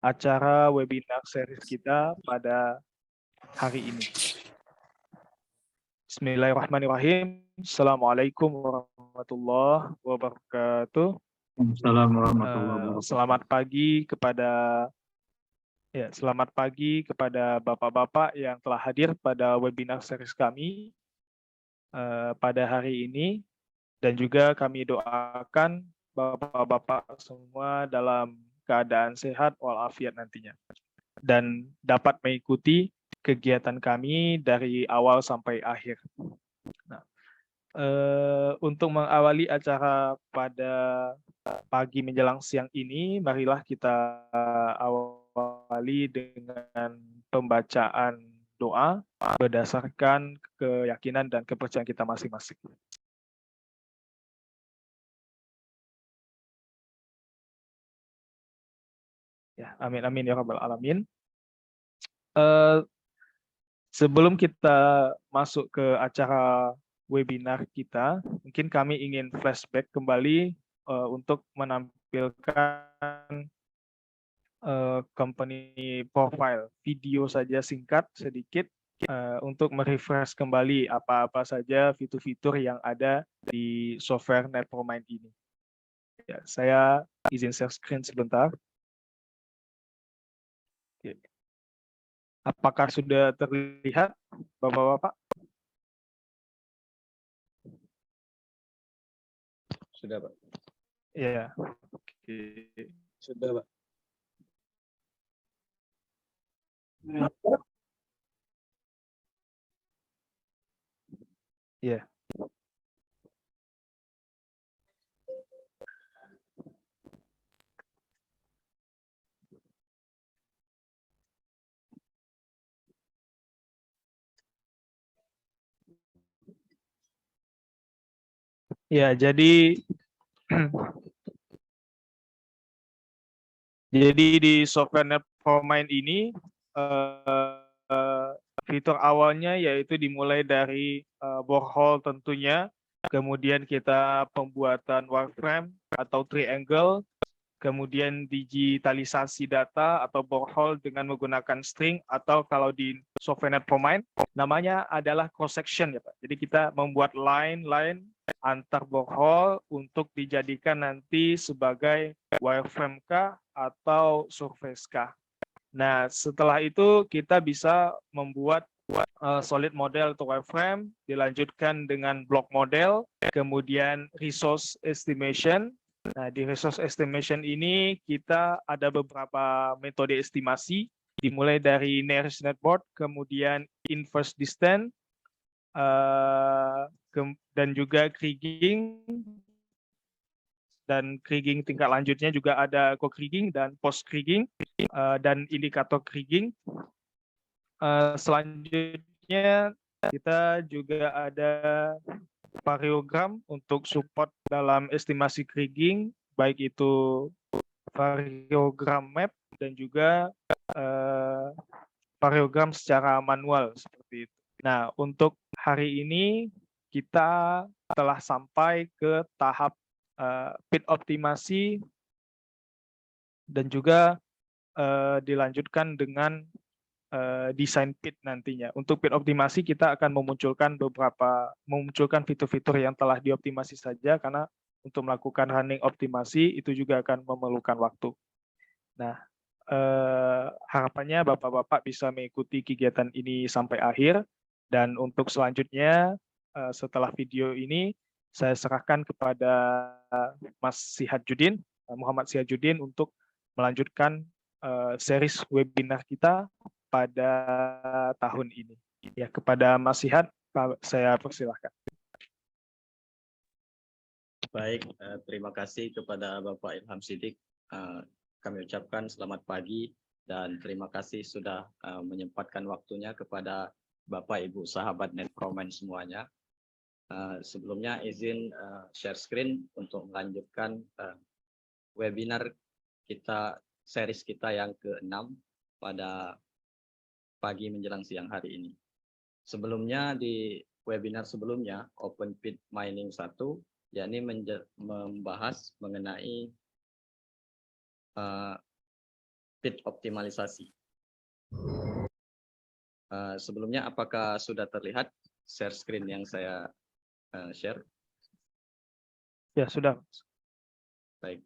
acara webinar series kita pada hari ini. Bismillahirrahmanirrahim. Assalamualaikum warahmatullahi wabarakatuh. Assalamualaikum warahmatullahi wabarakatuh. Selamat pagi kepada bapak-bapak yang telah hadir pada webinar series kami pada hari ini, dan juga kami doakan bapak-bapak semua dalam keadaan sehat walafiat nantinya dan dapat mengikuti kegiatan kami dari awal sampai akhir. Nah, untuk mengawali acara pada pagi menjelang siang ini, marilah kita awali dengan pembacaan doa berdasarkan keyakinan dan kepercayaan kita masing-masing. Ya, amin amin ya rabbal alamin. Sebelum kita masuk ke acara webinar kita, mungkin kami ingin flashback kembali untuk menampilkan company profile video saja singkat sedikit untuk merefresh kembali apa-apa saja fitur-fitur yang ada di software Netpromind ini. Ya, saya izin share screen sebentar. Oke. Apakah sudah terlihat, Bapak-Bapak? Sudah, Pak. Ya, oke. Sudah, Pak. Ya. Ya, jadi di software Netpromind ini fitur awalnya yaitu dimulai dari borehole tentunya, kemudian kita pembuatan wireframe atau triangle, kemudian digitalisasi data atau borehole dengan menggunakan string, atau kalau di software Netpromind namanya adalah cross section ya Pak. Jadi kita membuat line-line antar borehole untuk dijadikan nanti sebagai wireframe kah atau surface kah. Nah, setelah itu kita bisa membuat solid model atau wireframe, dilanjutkan dengan block model, kemudian resource estimation. Nah, di resource estimation ini kita ada beberapa metode estimasi, dimulai dari nearest netboard, kemudian inverse distance, dan juga kriging, dan kriging tingkat lanjutnya juga ada co-kriging dan post-kriging, dan indikator kriging. Selanjutnya kita juga ada variogram untuk support dalam estimasi kriging, baik itu variogram map dan juga variogram secara manual seperti itu. Nah, untuk hari ini kita telah sampai ke tahap pit optimasi dan juga dilanjutkan dengan desain pit nantinya. Untuk pit optimasi kita akan memunculkan fitur-fitur yang telah dioptimasi saja, karena untuk melakukan running optimasi itu juga akan memerlukan waktu. Nah, harapannya Bapak-Bapak bisa mengikuti kegiatan ini sampai akhir, dan untuk selanjutnya setelah video ini saya serahkan kepada Mas Sihadjudin, Muhammad Sihadjudin, untuk melanjutkan series webinar kita pada tahun ini. Ya, kepada Mas Sihat, saya persilahkan. Baik, terima kasih kepada Bapak Ilham Siddiq. Kami ucapkan selamat pagi dan terima kasih sudah menyempatkan waktunya kepada Bapak Ibu sahabat Netpromind semuanya. Sebelumnya izin share screen untuk melanjutkan webinar kita, series kita yang ke-6 pada pagi menjelang siang hari ini. Sebelumnya di webinar sebelumnya, Open Pit Mining 1, yakni membahas mengenai feed optimalisasi. Sebelumnya apakah sudah terlihat share screen yang saya share? Ya, sudah. Baik.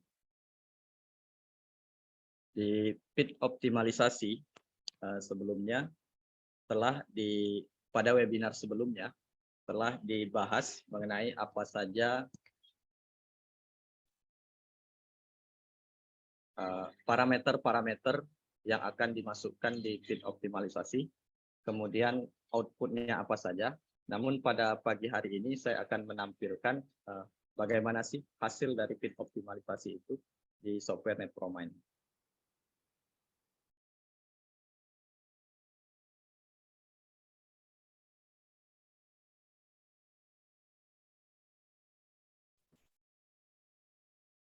Di feed optimalisasi sebelumnya pada webinar sebelumnya telah dibahas mengenai apa saja parameter-parameter yang akan dimasukkan di feed optimalisasi, kemudian outputnya apa saja. Namun pada pagi hari ini saya akan menampilkan bagaimana sih hasil dari feed optimalisasi itu di software NetProMind.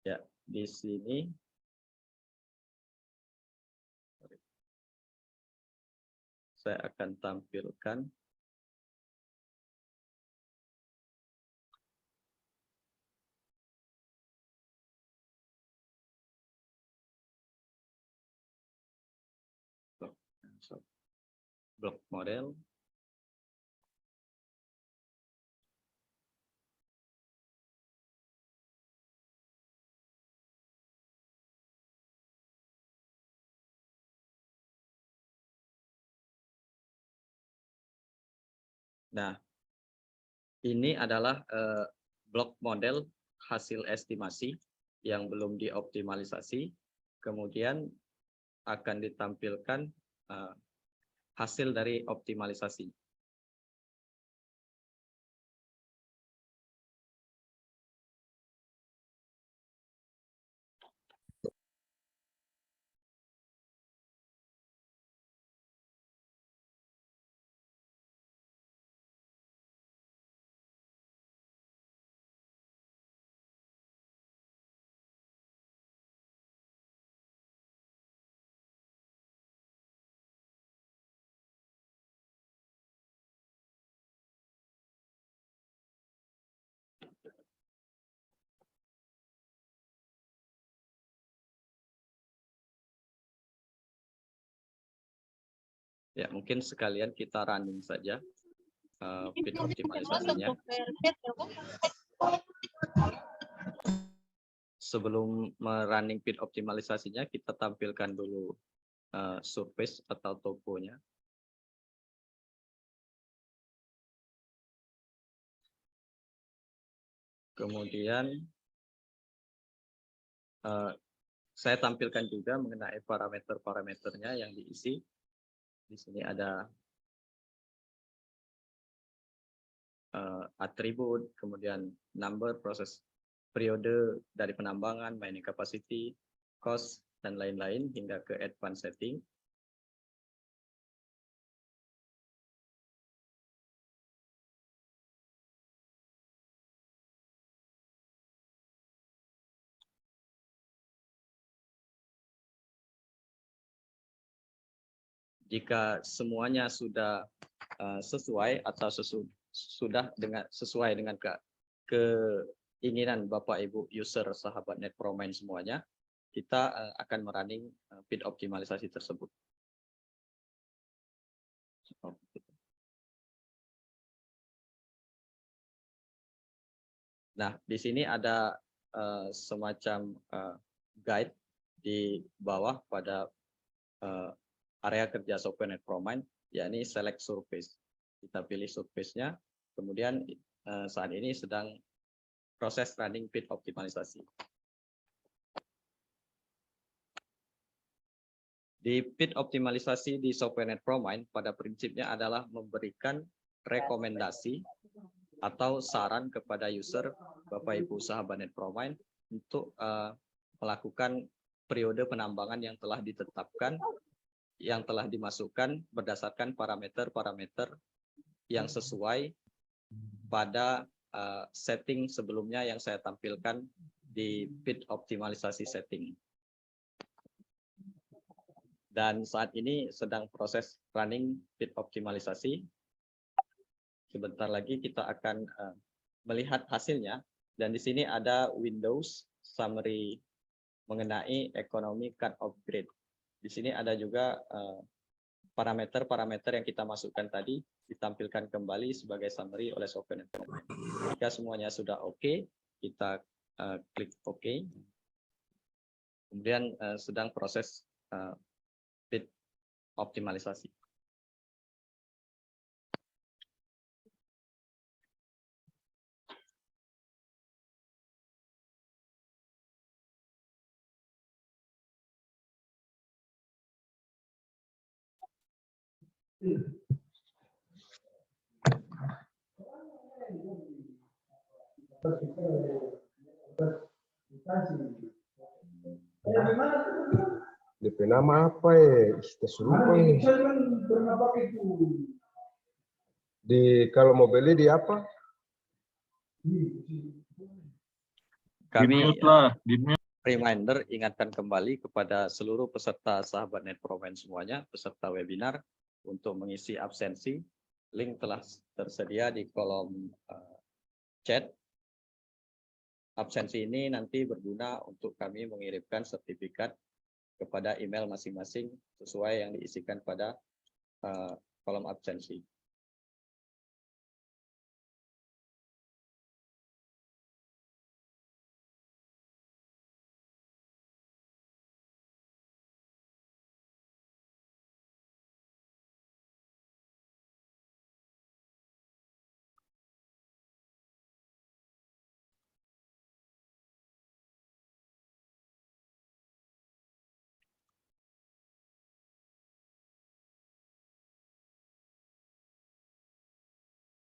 Ya, di sini saya akan tampilkan blok model. Nah, ini adalah blok model hasil estimasi yang belum dioptimalisasi, kemudian akan ditampilkan hasil dari optimalisasi. Ya, mungkin sekalian kita running saja feed optimalisasinya. Sebelum running feed optimalisasinya, kita tampilkan dulu surface atau toponya. Kemudian saya tampilkan juga mengenai parameter-parameternya yang diisi. Di sini ada atribut, kemudian number, proses periode dari penambangan, mining capacity, cost, dan lain-lain hingga ke advanced setting. Jika semuanya sudah sesuai atau sesuai dengan keinginan Bapak Ibu user sahabat NetProMind semuanya, kita akan merunning feed optimalisasi tersebut. Nah, di sini ada semacam guide di bawah pada area kerja software NetProMind, yakni select surface. Kita pilih surface-nya, kemudian saat ini sedang proses running feed optimalisasi. Di feed optimalisasi di software NetProMind pada prinsipnya adalah memberikan rekomendasi atau saran kepada user Bapak Ibu sahabat NetProMind untuk melakukan periode penambangan yang telah ditetapkan, yang telah dimasukkan berdasarkan parameter-parameter yang sesuai pada setting sebelumnya yang saya tampilkan di feed optimalisasi setting. Dan saat ini sedang proses running feed optimalisasi. Sebentar lagi kita akan melihat hasilnya. Dan di sini ada Windows summary mengenai economy cut off grade. Di sini ada juga parameter-parameter yang kita masukkan tadi ditampilkan kembali sebagai summary oleh software and Promain. Jika semuanya sudah oke, kita klik OK. Kemudian sedang proses bit optimalisasi. DP nama apa ya? Serupa nih. Kalau mau beli di apa? Kami reminder ingatkan kembali kepada seluruh peserta sahabat NetPromain semuanya, peserta webinar untuk mengisi absensi. Link telah tersedia di kolom chat. Absensi ini nanti berguna untuk kami mengirimkan sertifikat kepada email masing-masing sesuai yang diisikan pada kolom absensi.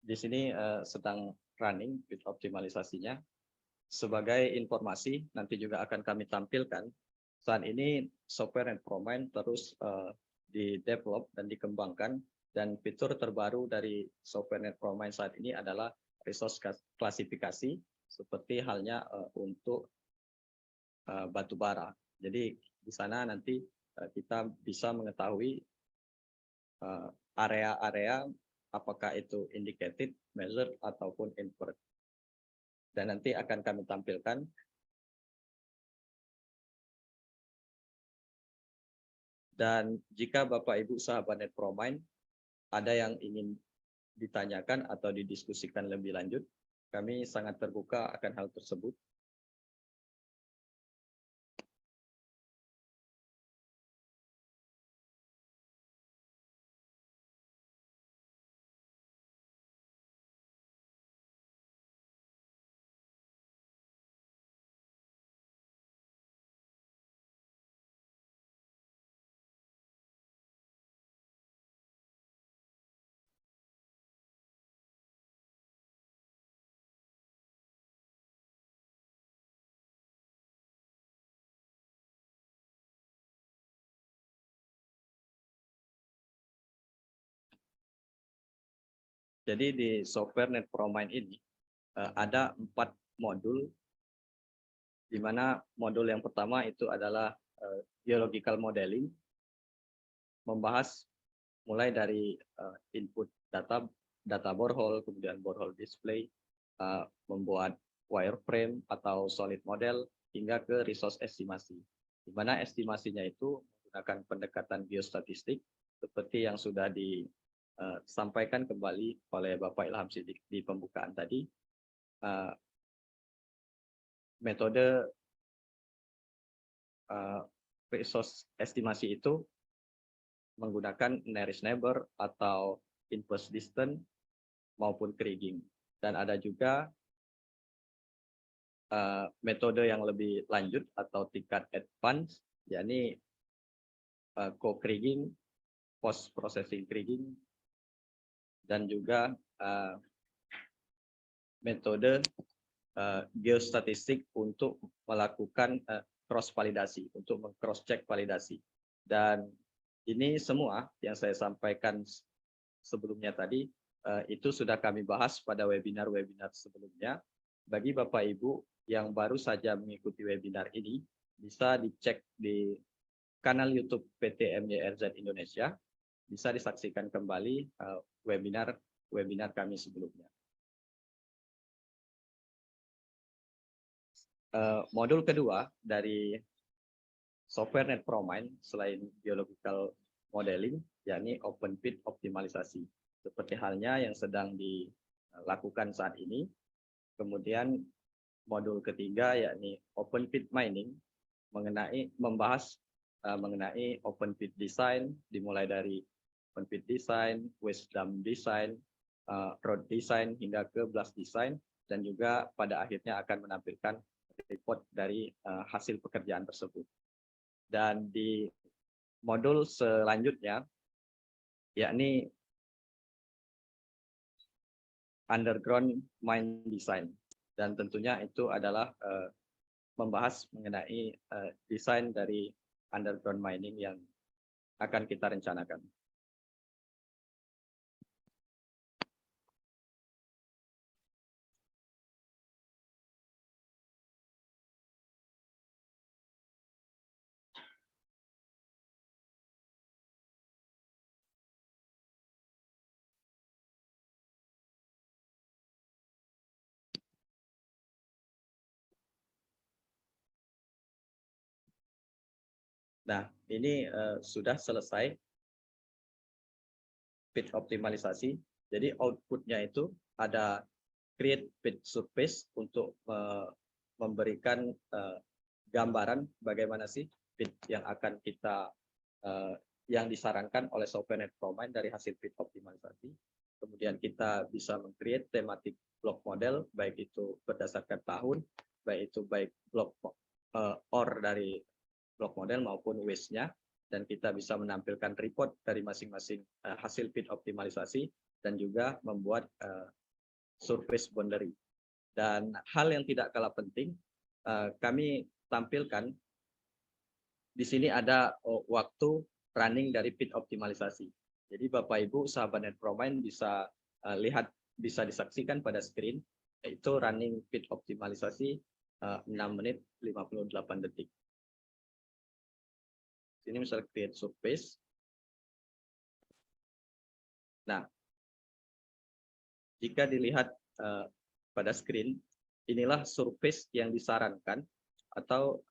Di sini sedang running bit optimalisasinya. Sebagai informasi, nanti juga akan kami tampilkan. Saat ini software NetPromain terus di-develop dan dikembangkan, dan fitur terbaru dari software NetPromain saat ini adalah resource klasifikasi, seperti halnya untuk batu bara. Jadi di sana nanti kita bisa mengetahui area-area apakah itu indicated, measured, ataupun inferred. Dan nanti akan kami tampilkan. Dan jika Bapak Ibu sahabat NetPromain ada yang ingin ditanyakan atau didiskusikan lebih lanjut, kami sangat terbuka akan hal tersebut. Jadi di software NetPromain ini ada 4 modul, di mana modul yang pertama itu adalah geological modeling, membahas mulai dari input data borehole, kemudian borehole display, membuat wireframe atau solid model, hingga ke resource estimasi. Di mana estimasinya itu menggunakan pendekatan geostatistik seperti yang sudah disampaikan kembali oleh Bapak Ilham Siddiq di pembukaan tadi. Metode resource estimasi itu menggunakan nearest neighbor atau inverse distance maupun kriging. Dan ada juga metode yang lebih lanjut atau tingkat advance, yakni co-kriging, post-processing kriging, dan juga metode geostatistik untuk melakukan cross-validasi, untuk meng-cross-check validasi. Dan ini semua yang saya sampaikan sebelumnya tadi, itu sudah kami bahas pada webinar-webinar sebelumnya. Bagi Bapak Ibu yang baru saja mengikuti webinar ini, bisa dicek di kanal YouTube PT MYRZ Indonesia, bisa disaksikan kembali webinar kami sebelumnya. Modul kedua dari software NetPromine selain biological modeling, yakni open pit optimalisasi. Seperti halnya yang sedang dilakukan saat ini. Kemudian modul ketiga yakni open pit mining membahas mengenai open pit design, dimulai dari open pit design, waste dump design, road design hingga ke blast design, dan juga pada akhirnya akan menampilkan report dari hasil pekerjaan tersebut. Dan di modul selanjutnya yakni underground mine design, dan tentunya itu adalah membahas mengenai desain dari underground mining yang akan kita rencanakan. Nah, ini sudah selesai pit optimalisasi. Jadi outputnya itu ada create pit surface untuk memberikan gambaran bagaimana sih pit yang akan kita yang disarankan oleh software NetPromine dari hasil pit optimalisasi. Kemudian kita bisa meng-create tematik block model, baik itu berdasarkan tahun, baik itu block ore dari block model maupun waste-nya, dan kita bisa menampilkan report dari masing-masing hasil pit optimalisasi dan juga membuat surface boundary. Dan hal yang tidak kalah penting, kami tampilkan di sini ada waktu running dari pit optimalisasi. Jadi Bapak Ibu sahabat NetPromine bisa lihat, bisa disaksikan pada screen, yaitu running pit optimalisasi 6 menit 58 detik. Ini misalnya create surface. Nah, jika dilihat pada screen, inilah surface yang disarankan atau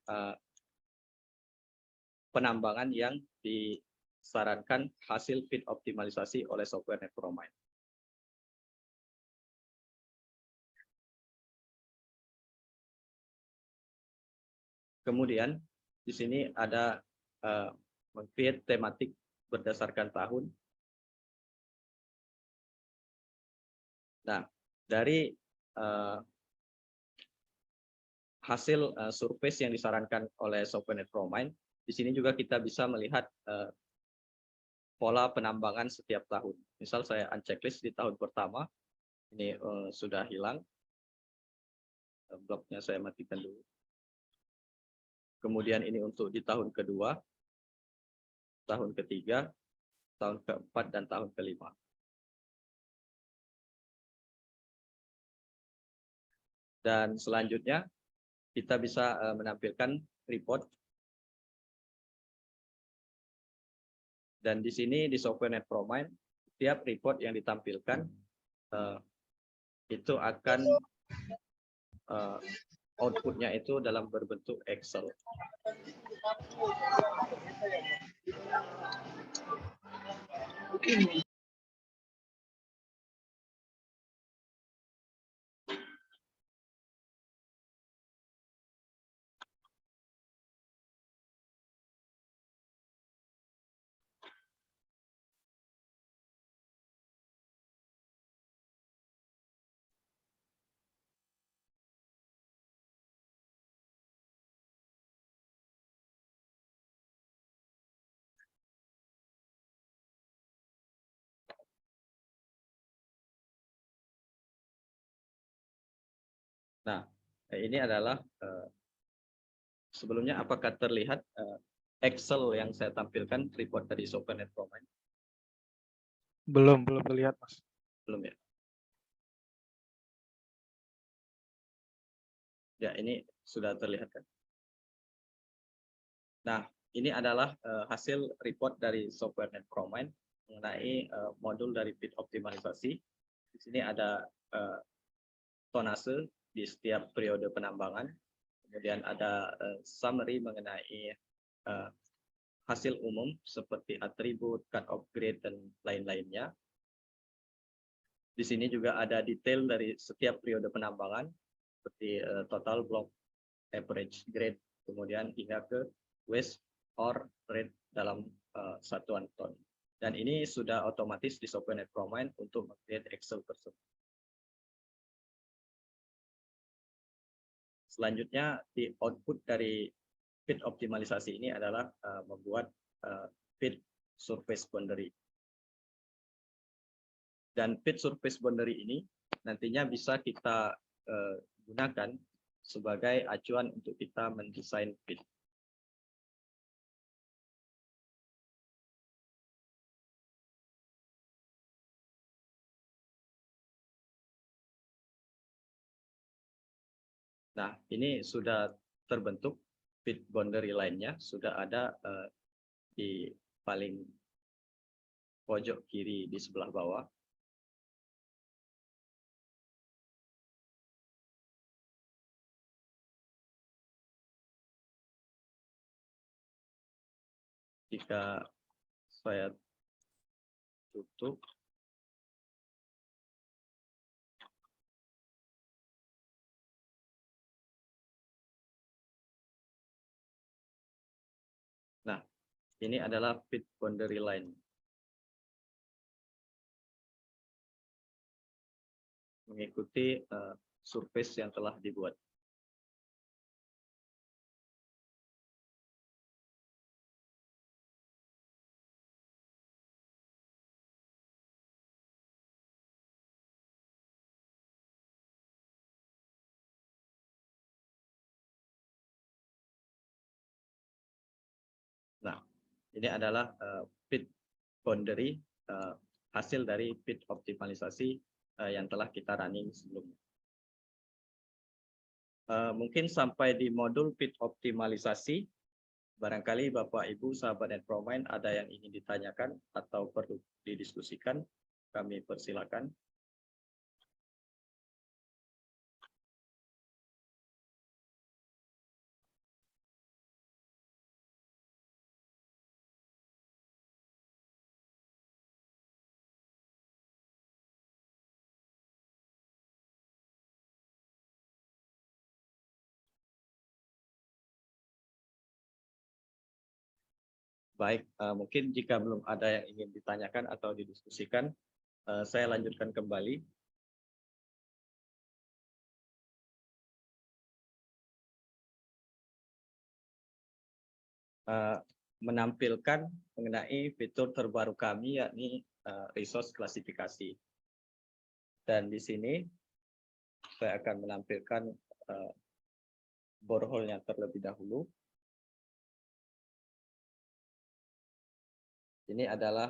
penambangan yang disarankan hasil pit optimalisasi oleh software NetPromine. Kemudian di sini ada meng-create tematik berdasarkan tahun. Nah, dari hasil surface yang disarankan oleh software NetPromine, di sini juga kita bisa melihat pola penambangan setiap tahun. Misal saya unchecklist di tahun pertama, ini sudah hilang. Bloknya saya matikan dulu. Kemudian ini untuk di tahun kedua, tahun ketiga, tahun keempat, dan tahun kelima. Dan selanjutnya kita bisa menampilkan report. Dan di sini di software NetPromine, setiap report yang ditampilkan itu akan outputnya itu dalam berbentuk Excel. Nah, ini adalah sebelumnya apakah terlihat Excel yang saya tampilkan report dari software NetPromine? Belum terlihat, Mas. Belum ya? Ya, ini sudah terlihat kan? Nah, ini adalah hasil report dari software NetPromine mengenai modul dari pit optimalisasi. Di sini ada tonase di setiap periode penambangan. Kemudian ada summary mengenai hasil umum seperti atribut, cut-off grade, dan lain-lainnya. Di sini juga ada detail dari setiap periode penambangan, seperti total block, average grade, kemudian hingga ke waste or rate dalam satuan ton. Dan ini sudah otomatis di software NetProMine untuk meng-create Excel tersebut. Selanjutnya, di output dari fit optimalisasi ini adalah membuat fit surface boundary. Dan fit surface boundary ini nantinya bisa kita gunakan sebagai acuan untuk kita mendesain fit. Nah, ini sudah terbentuk fit boundary line-nya, sudah ada di paling pojok kiri di sebelah bawah. Jika saya tutup, nah, ini adalah fit boundary line. Mengikuti surface yang telah dibuat. Nah, ini adalah fit boundary hasil dari fit optimalisasi yang telah kita running sebelumnya. Mungkin sampai di modul fit optimalisasi, barangkali Bapak Ibu sahabat NetProMine ada yang ingin ditanyakan atau perlu didiskusikan, kami persilakan. Baik, mungkin jika belum ada yang ingin ditanyakan atau didiskusikan, saya lanjutkan kembali. Menampilkan mengenai fitur terbaru kami, yakni resource klasifikasi. Dan di sini saya akan menampilkan borehole-nya terlebih dahulu. Ini adalah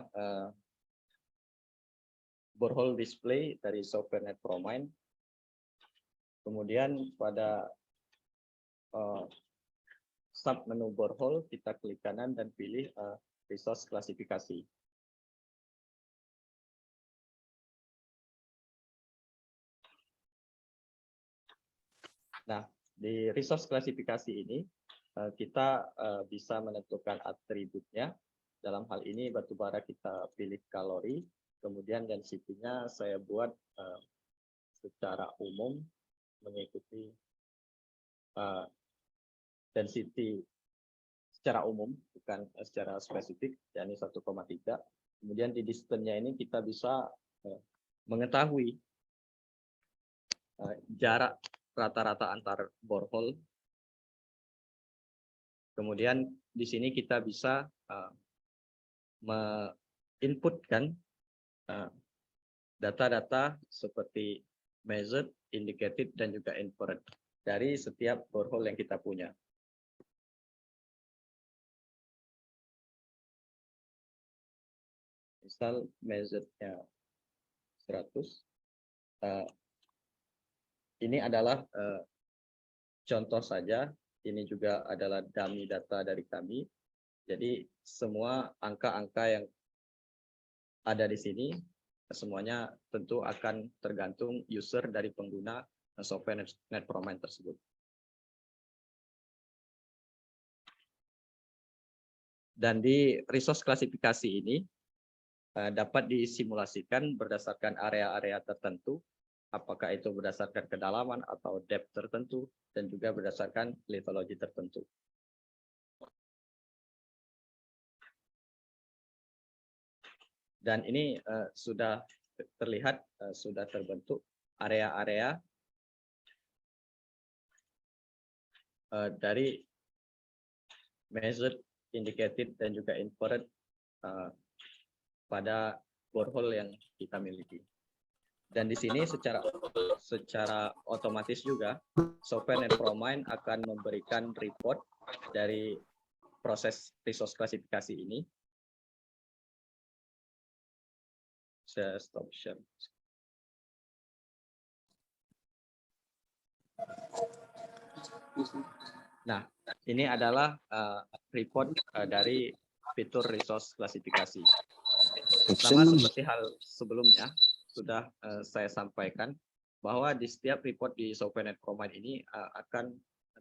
borehole display dari software NetProMine. Kemudian pada sub menu borehole, kita klik kanan dan pilih resource klasifikasi. Nah, di resource klasifikasi ini kita bisa menentukan atributnya. Dalam hal ini batubara kita pilih kalori, kemudian density-nya saya buat secara umum mengikuti density secara umum, bukan secara spesifik, yakni 1,3. Kemudian di distance-nya ini kita bisa mengetahui jarak rata-rata antar borehole. Kemudian di sini kita bisa menginputkan data-data seperti measured, indicated, dan juga inferred dari setiap borehole yang kita punya. Misal measured-nya 100. Ini adalah contoh saja. Ini juga adalah dummy data dari kami. Jadi semua angka-angka yang ada di sini semuanya tentu akan tergantung user dari pengguna software NetProMine tersebut. Dan di resource klasifikasi ini dapat disimulasikan berdasarkan area-area tertentu, apakah itu berdasarkan kedalaman atau depth tertentu, dan juga berdasarkan lithologi tertentu. Dan ini sudah terlihat, sudah terbentuk area-area dari measured, indicated, dan juga inferred pada borehole yang kita miliki. Dan di sini secara otomatis juga software NetPromine akan memberikan report dari proses resource klasifikasi ini. Saya stop share. Nah, ini adalah report dari fitur resource klasifikasi. Sama seperti hal sebelumnya, sudah saya sampaikan bahwa di setiap report di software NetPromine ini akan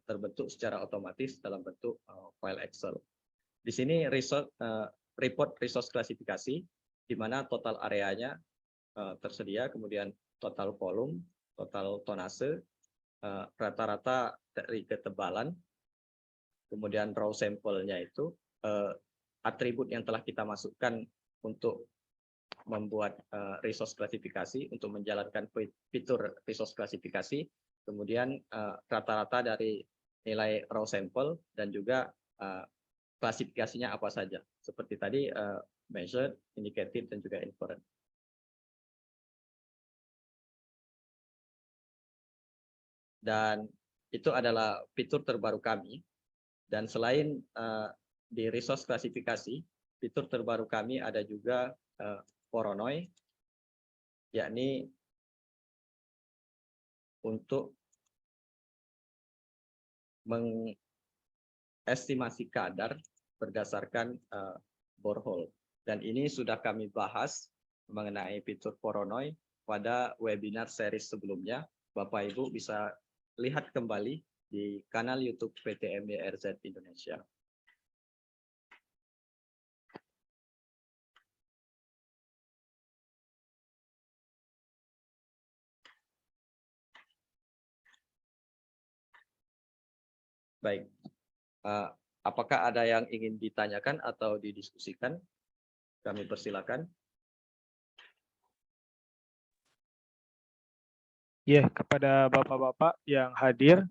terbentuk secara otomatis dalam bentuk file Excel. Di sini report resource klasifikasi, di mana total areanya tersedia, kemudian total volume, total tonase, rata-rata dari ketebalan, kemudian raw sampel-nya itu, atribut yang telah kita masukkan untuk membuat resource klasifikasi, untuk menjalankan fitur resource klasifikasi, kemudian rata-rata dari nilai raw sampel, dan juga klasifikasinya apa saja. Seperti tadi, measured, indicated, dan juga inferred. Dan itu adalah fitur terbaru kami. Dan selain di resource klasifikasi, fitur terbaru kami ada juga Voronoi, yakni untuk mengestimasi kadar berdasarkan borehole. Dan ini sudah kami bahas mengenai fitur Voronoi pada webinar series sebelumnya. Bapak Ibu bisa lihat kembali di kanal YouTube PTMYRZ Indonesia. Baik, apakah ada yang ingin ditanyakan atau didiskusikan? Kami persilakan. Ya, kepada Bapak-Bapak yang hadir,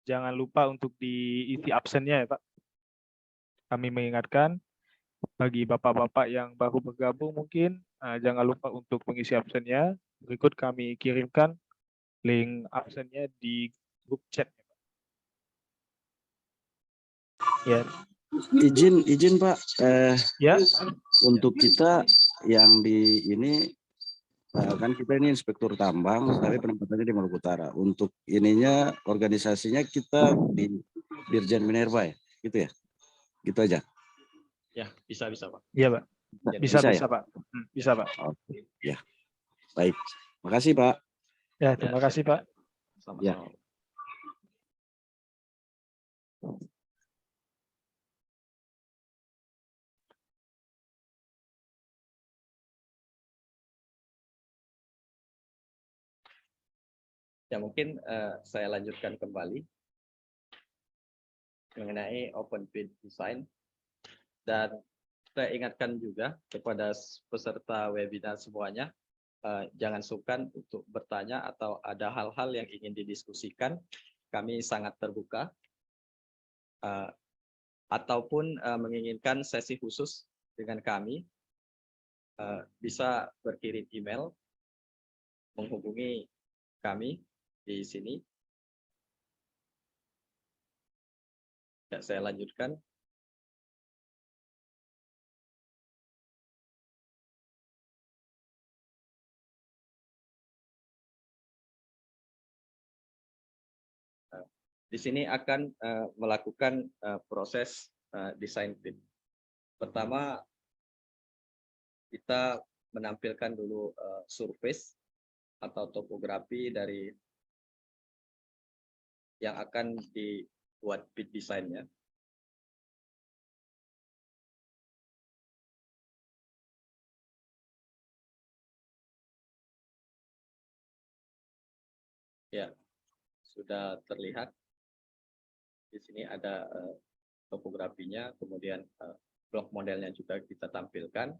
jangan lupa untuk diisi absennya ya Pak. Kami mengingatkan, bagi Bapak-Bapak yang baru bergabung mungkin, jangan lupa untuk mengisi absennya. Berikut kami kirimkan link absennya di grup chat. Ya. Izin Pak, Ya. untuk kita yang di ini kan kita ini inspektur tambang, tapi penempatannya di Maluku Utara. Untuk ininya organisasinya kita di Dirjen Minerba ya, gitu ya, gitu aja. Ya, bisa Pak. Iya Pak. Bisa ya? Pak. Bisa Pak. Oke, ya. Baik, makasih Pak. Ya, terima kasih Pak. Sama-sama. Ya. Ya, mungkin saya lanjutkan kembali mengenai open pit design. Dan saya ingatkan juga kepada peserta webinar semuanya, jangan sungkan untuk bertanya atau ada hal-hal yang ingin didiskusikan. Kami sangat terbuka. Ataupun menginginkan sesi khusus dengan kami, bisa berkirim email, menghubungi kami di sini. Ya, saya lanjutkan. Di sini akan melakukan proses desain pit. Pertama, kita menampilkan dulu surface atau topografi dari yang akan dibuat pit desainnya. Ya, sudah terlihat. Di sini ada topografinya, kemudian blok modelnya juga kita tampilkan.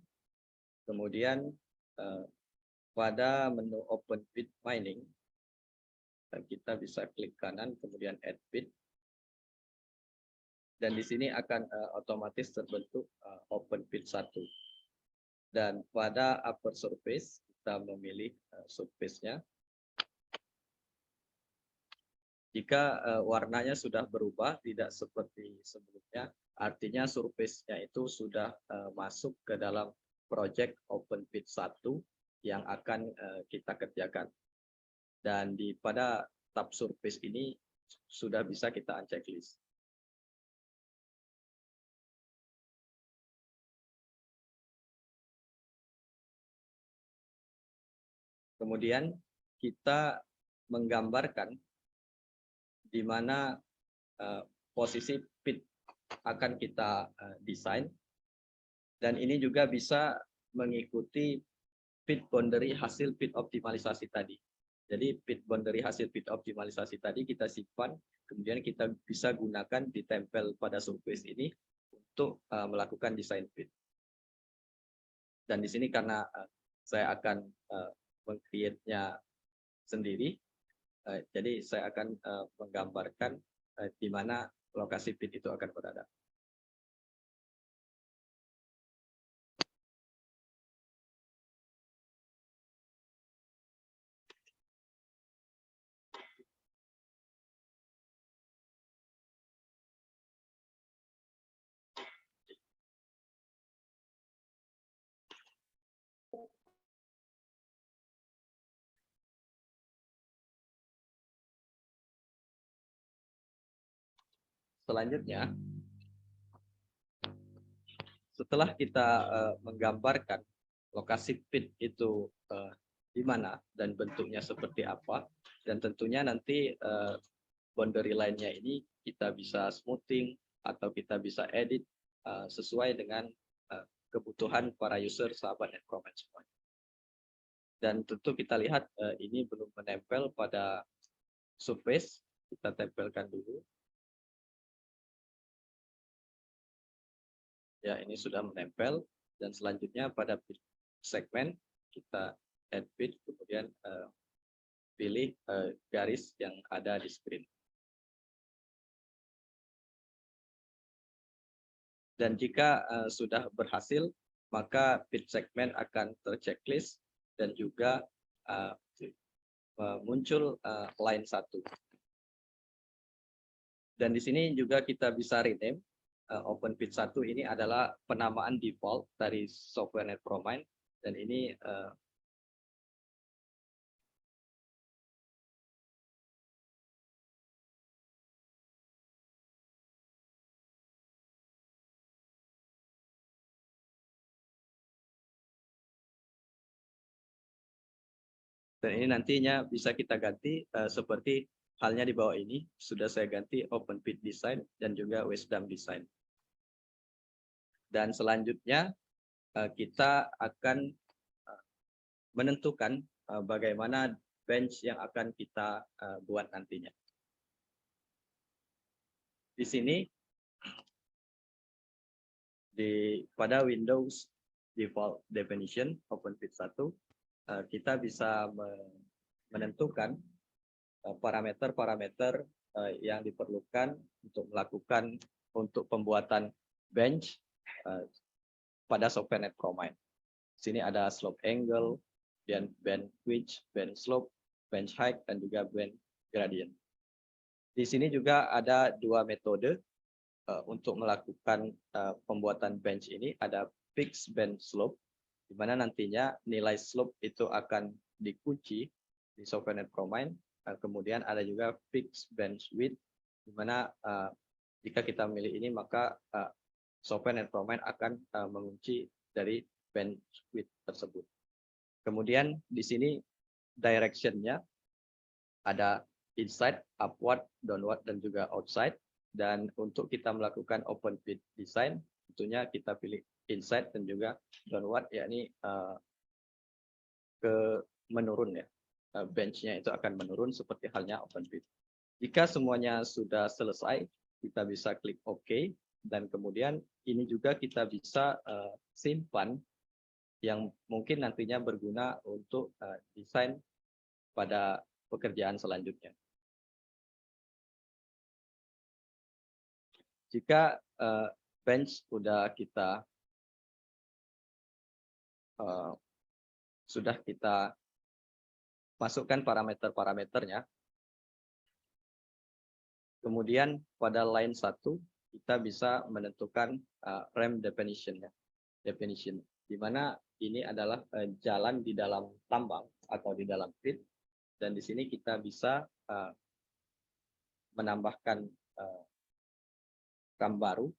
Kemudian pada menu Open Pit Mining, kita bisa klik kanan, kemudian Add Pit. Dan di sini akan otomatis terbentuk Open Pit 1. Dan pada upper surface, kita memilih surface-nya. Jika warnanya sudah berubah, tidak seperti sebelumnya, artinya surface-nya itu sudah masuk ke dalam project Open Pit 1 yang akan kita kerjakan. Dan pada tab surface ini sudah bisa kita unchecklist. Kemudian kita menggambarkan di mana posisi pit akan kita desain, dan ini juga bisa mengikuti pit boundary hasil pit optimalisasi tadi. Jadi pit boundary hasil pit optimalisasi tadi kita simpan, kemudian kita bisa gunakan ditempel pada surface ini untuk melakukan desain pit. Dan di sini karena saya akan meng-create-nya sendiri, jadi saya akan menggambarkan di mana lokasi pit itu akan berada. Selanjutnya, setelah kita menggambarkan lokasi pit itu di mana dan bentuknya seperti apa, dan tentunya nanti boundary line-nya ini kita bisa smoothing atau kita bisa edit sesuai dengan kebutuhan para user sahabat Netcroman semuanya. Dan tentu kita lihat ini belum menempel pada surface, kita tempelkan dulu. Ya, ini sudah menempel, dan selanjutnya pada pit segmen kita add pit, kemudian pilih garis yang ada di screen. Dan jika sudah berhasil, maka pit segmen akan terchecklist dan juga muncul line 1. Dan di sini juga kita bisa rename. Open Pit 1 ini adalah penamaan default dari software Netcroman, dan ini nantinya bisa kita ganti seperti halnya di bawah ini, sudah saya ganti Open Pit Design dan juga Waste Dump Design. Dan selanjutnya kita akan menentukan bagaimana bench yang akan kita buat nantinya. Di sini pada Windows Default Definition Open Pit 1, kita bisa menentukan parameter-parameter yang diperlukan untuk pembuatan bench pada software Netcroman. Sini ada slope angle, dan bench width, bench slope, bench height, dan juga bench gradient. Di sini juga ada dua metode untuk melakukan pembuatan bench ini. Ada fixed bench slope, di mana nantinya nilai slope itu akan dikunci di software Netcroman. Kemudian ada juga fixed bench width, di mana jika kita memilih ini maka software Netcroman akan mengunci dari bench width tersebut. Kemudian di sini direction-nya ada inside, upward, downward, dan juga outside. Dan untuk kita melakukan open pit design, tentunya kita pilih inside dan juga downward, yakni ke menurun ya. bench-nya itu akan menurun seperti halnya OpenFit. Jika semuanya sudah selesai, kita bisa klik OK, dan kemudian ini juga kita bisa simpan yang mungkin nantinya berguna untuk desain pada pekerjaan selanjutnya. Jika bench sudah kita masukkan parameter-parameternya, kemudian pada line 1 kita bisa menentukan RAM definition, di mana ini adalah jalan di dalam tambang atau di dalam pit, dan di sini kita bisa menambahkan RAM baru,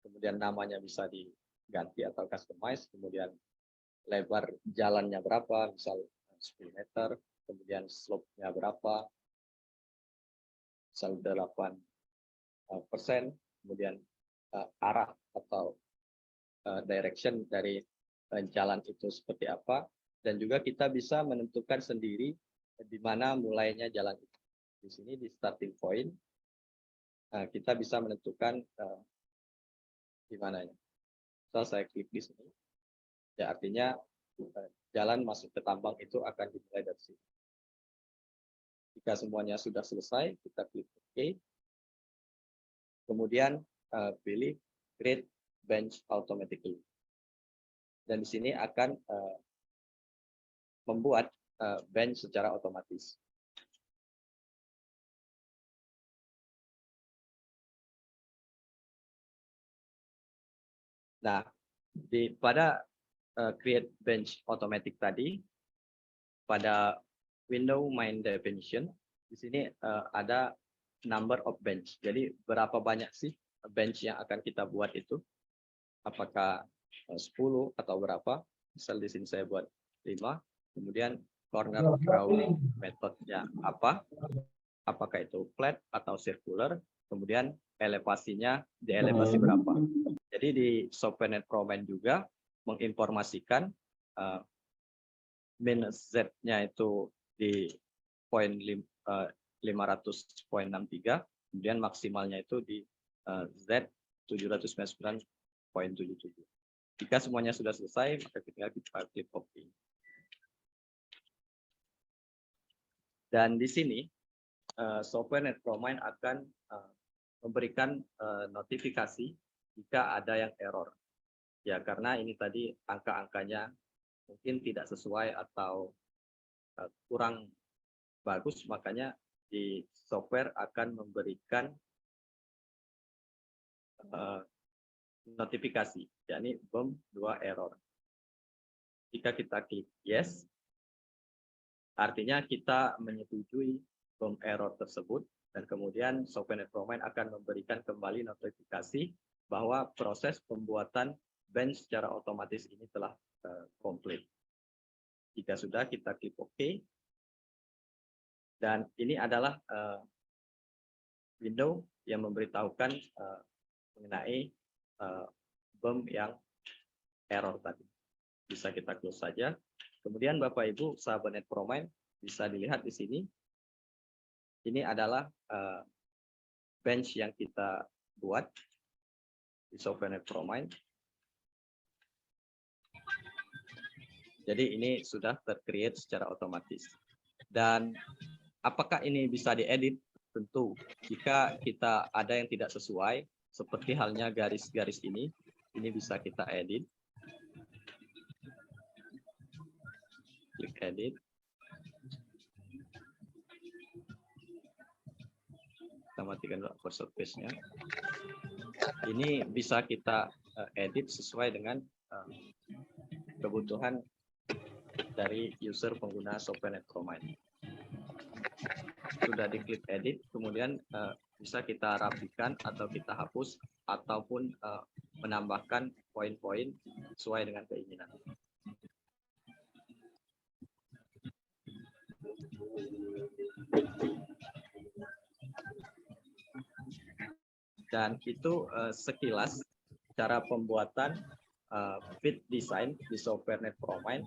kemudian namanya bisa diganti atau customize, kemudian lebar jalannya berapa, misal 10 meter, kemudian slope-nya berapa, misal 8%, kemudian arah atau direction dari jalan itu seperti apa, dan juga kita bisa menentukan sendiri di mana mulainya jalan itu. Di sini di starting point kita bisa menentukan di mananya. So, saya klik di sini, ya artinya jalan masuk ke tambang itu akan dimulai dari sini. Jika semuanya sudah selesai, kita klik OK. Kemudian pilih Create Bench Automatically. Dan di sini akan membuat bench secara otomatis. Nah, pada Create Bench Automatic tadi, pada window Main Definition, di sini ada number of bench. Jadi berapa banyak sih bench yang akan kita buat itu? Apakah 10 atau berapa? Misal di sini saya buat 5. Kemudian corner draw metodenya apa? Apakah itu flat atau circular? Kemudian elevasinya di elevasi berapa? Jadi di SoftwareNet ProMind juga menginformasikan min Z-nya itu di poin 500.63, kemudian maksimalnya itu di Z 799.77. Jika semuanya sudah selesai, maka kita klik OK. Dan di sini SoftwareNet ProMind akan memberikan notifikasi jika ada yang error. Ya, karena ini tadi angka-angkanya mungkin tidak sesuai atau kurang bagus, makanya di software akan memberikan notifikasi, yakni BOM 2 error. Jika kita klik yes, artinya kita menyetujui BOM error tersebut, dan kemudian SoftwareNet ProMind akan memberikan kembali notifikasi bahwa proses pembuatan bench secara otomatis ini telah komplit. Jika sudah, kita klik OK. Dan ini adalah window yang memberitahukan mengenai BOM yang error tadi. Bisa kita close saja. Kemudian Bapak Ibu sahabat Net ProMind bisa dilihat di sini. Ini adalah bench yang kita buat di SoftwareNet ProMind. Jadi ini sudah ter-create secara otomatis. Dan apakah ini bisa diedit? Tentu, jika kita ada yang tidak sesuai, seperti halnya garis-garis ini bisa kita edit. Klik edit. Kita matikan cursor paste-nya. Ini bisa kita edit sesuai dengan kebutuhan dari user pengguna SoftwareNet ProMind. Sudah diklik edit, kemudian bisa kita rapikan atau kita hapus ataupun menambahkan poin-poin sesuai dengan keinginan. Dan itu sekilas cara pembuatan fit design di SoftwareNet ProMind.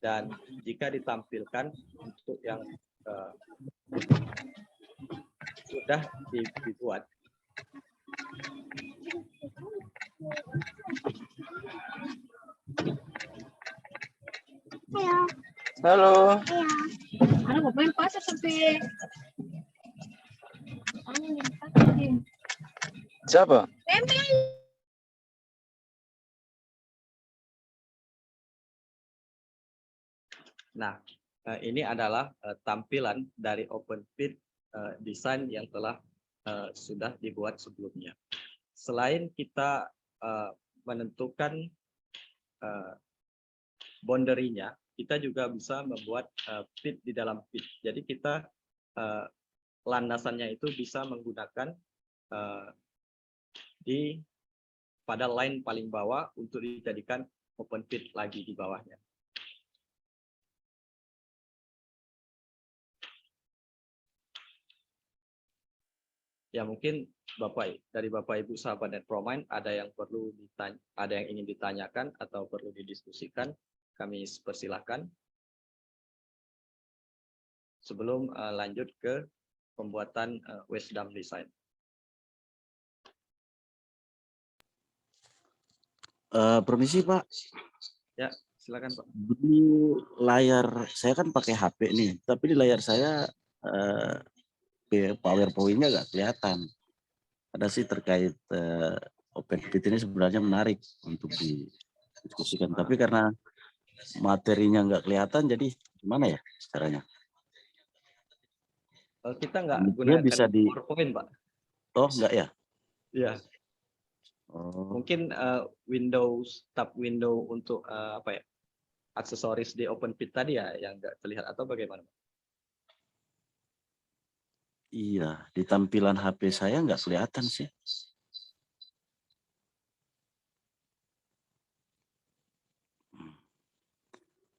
Dan jika ditampilkan untuk yang sudah dibuat, Halo. Ano, ngapain pasok sampai Siapa? nah ini adalah tampilan dari open pit desain yang telah sudah dibuat sebelumnya. Selain kita menentukan boundary-nya, kita juga bisa membuat pit di dalam pit. Jadi kita landasannya itu bisa menggunakan pada line paling bawah untuk dijadikan open pit lagi di bawahnya. Ya mungkin dari Bapak Ibu sahabat Net-Promine ada yang perlu ada yang ingin ditanyakan atau perlu didiskusikan, kami persilahkan sebelum lanjut ke pembuatan waste dump design. Permisi Pak. Ya, silakan Pak. Di layar saya kan pakai HP nih, tapi di layar saya PowerPoint-nya nggak kelihatan. Ada sih terkait open pit ini sebenarnya menarik untuk didiskusikan, tapi karena materinya nggak kelihatan, jadi gimana ya caranya? Kita nggak Dia gunakan bisa di PowerPoint, Pak. Oh nggak ya? Iya. Oh. Mungkin tab window untuk apa ya, aksesoris di open pit tadi ya yang nggak terlihat atau bagaimana? Iya, di tampilan HP saya nggak kelihatan sih.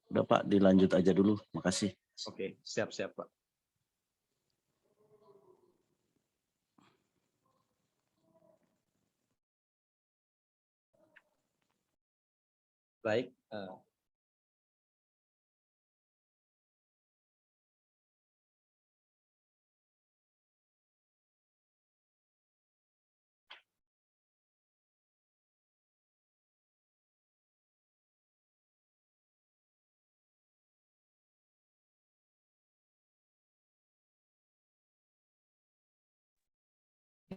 Udah Pak, dilanjut aja dulu. Makasih. Oke, siap-siap Pak. Baik.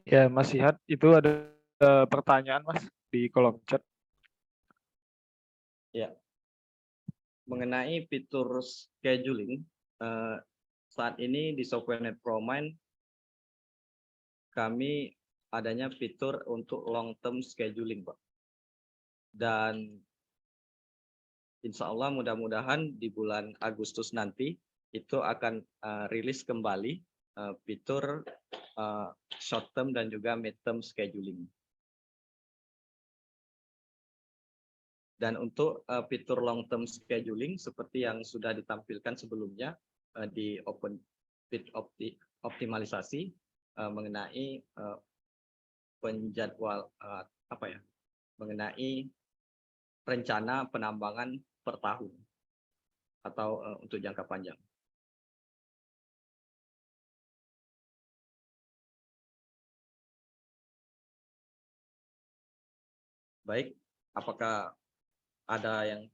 Ya, Mas Sihat, itu ada pertanyaan Mas di kolom chat. Ya. Mengenai fitur scheduling, saat ini di software Net-Promine kami adanya fitur untuk long term scheduling, Pak. Dan insya Allah mudah-mudahan di bulan Agustus nanti itu akan rilis kembali fitur short term dan juga mid term scheduling. Dan untuk fitur long term scheduling seperti yang sudah ditampilkan sebelumnya di open pit optimalisasi mengenai penjadwal mengenai rencana penambangan per tahun atau untuk jangka panjang. Baik, apakah ada yang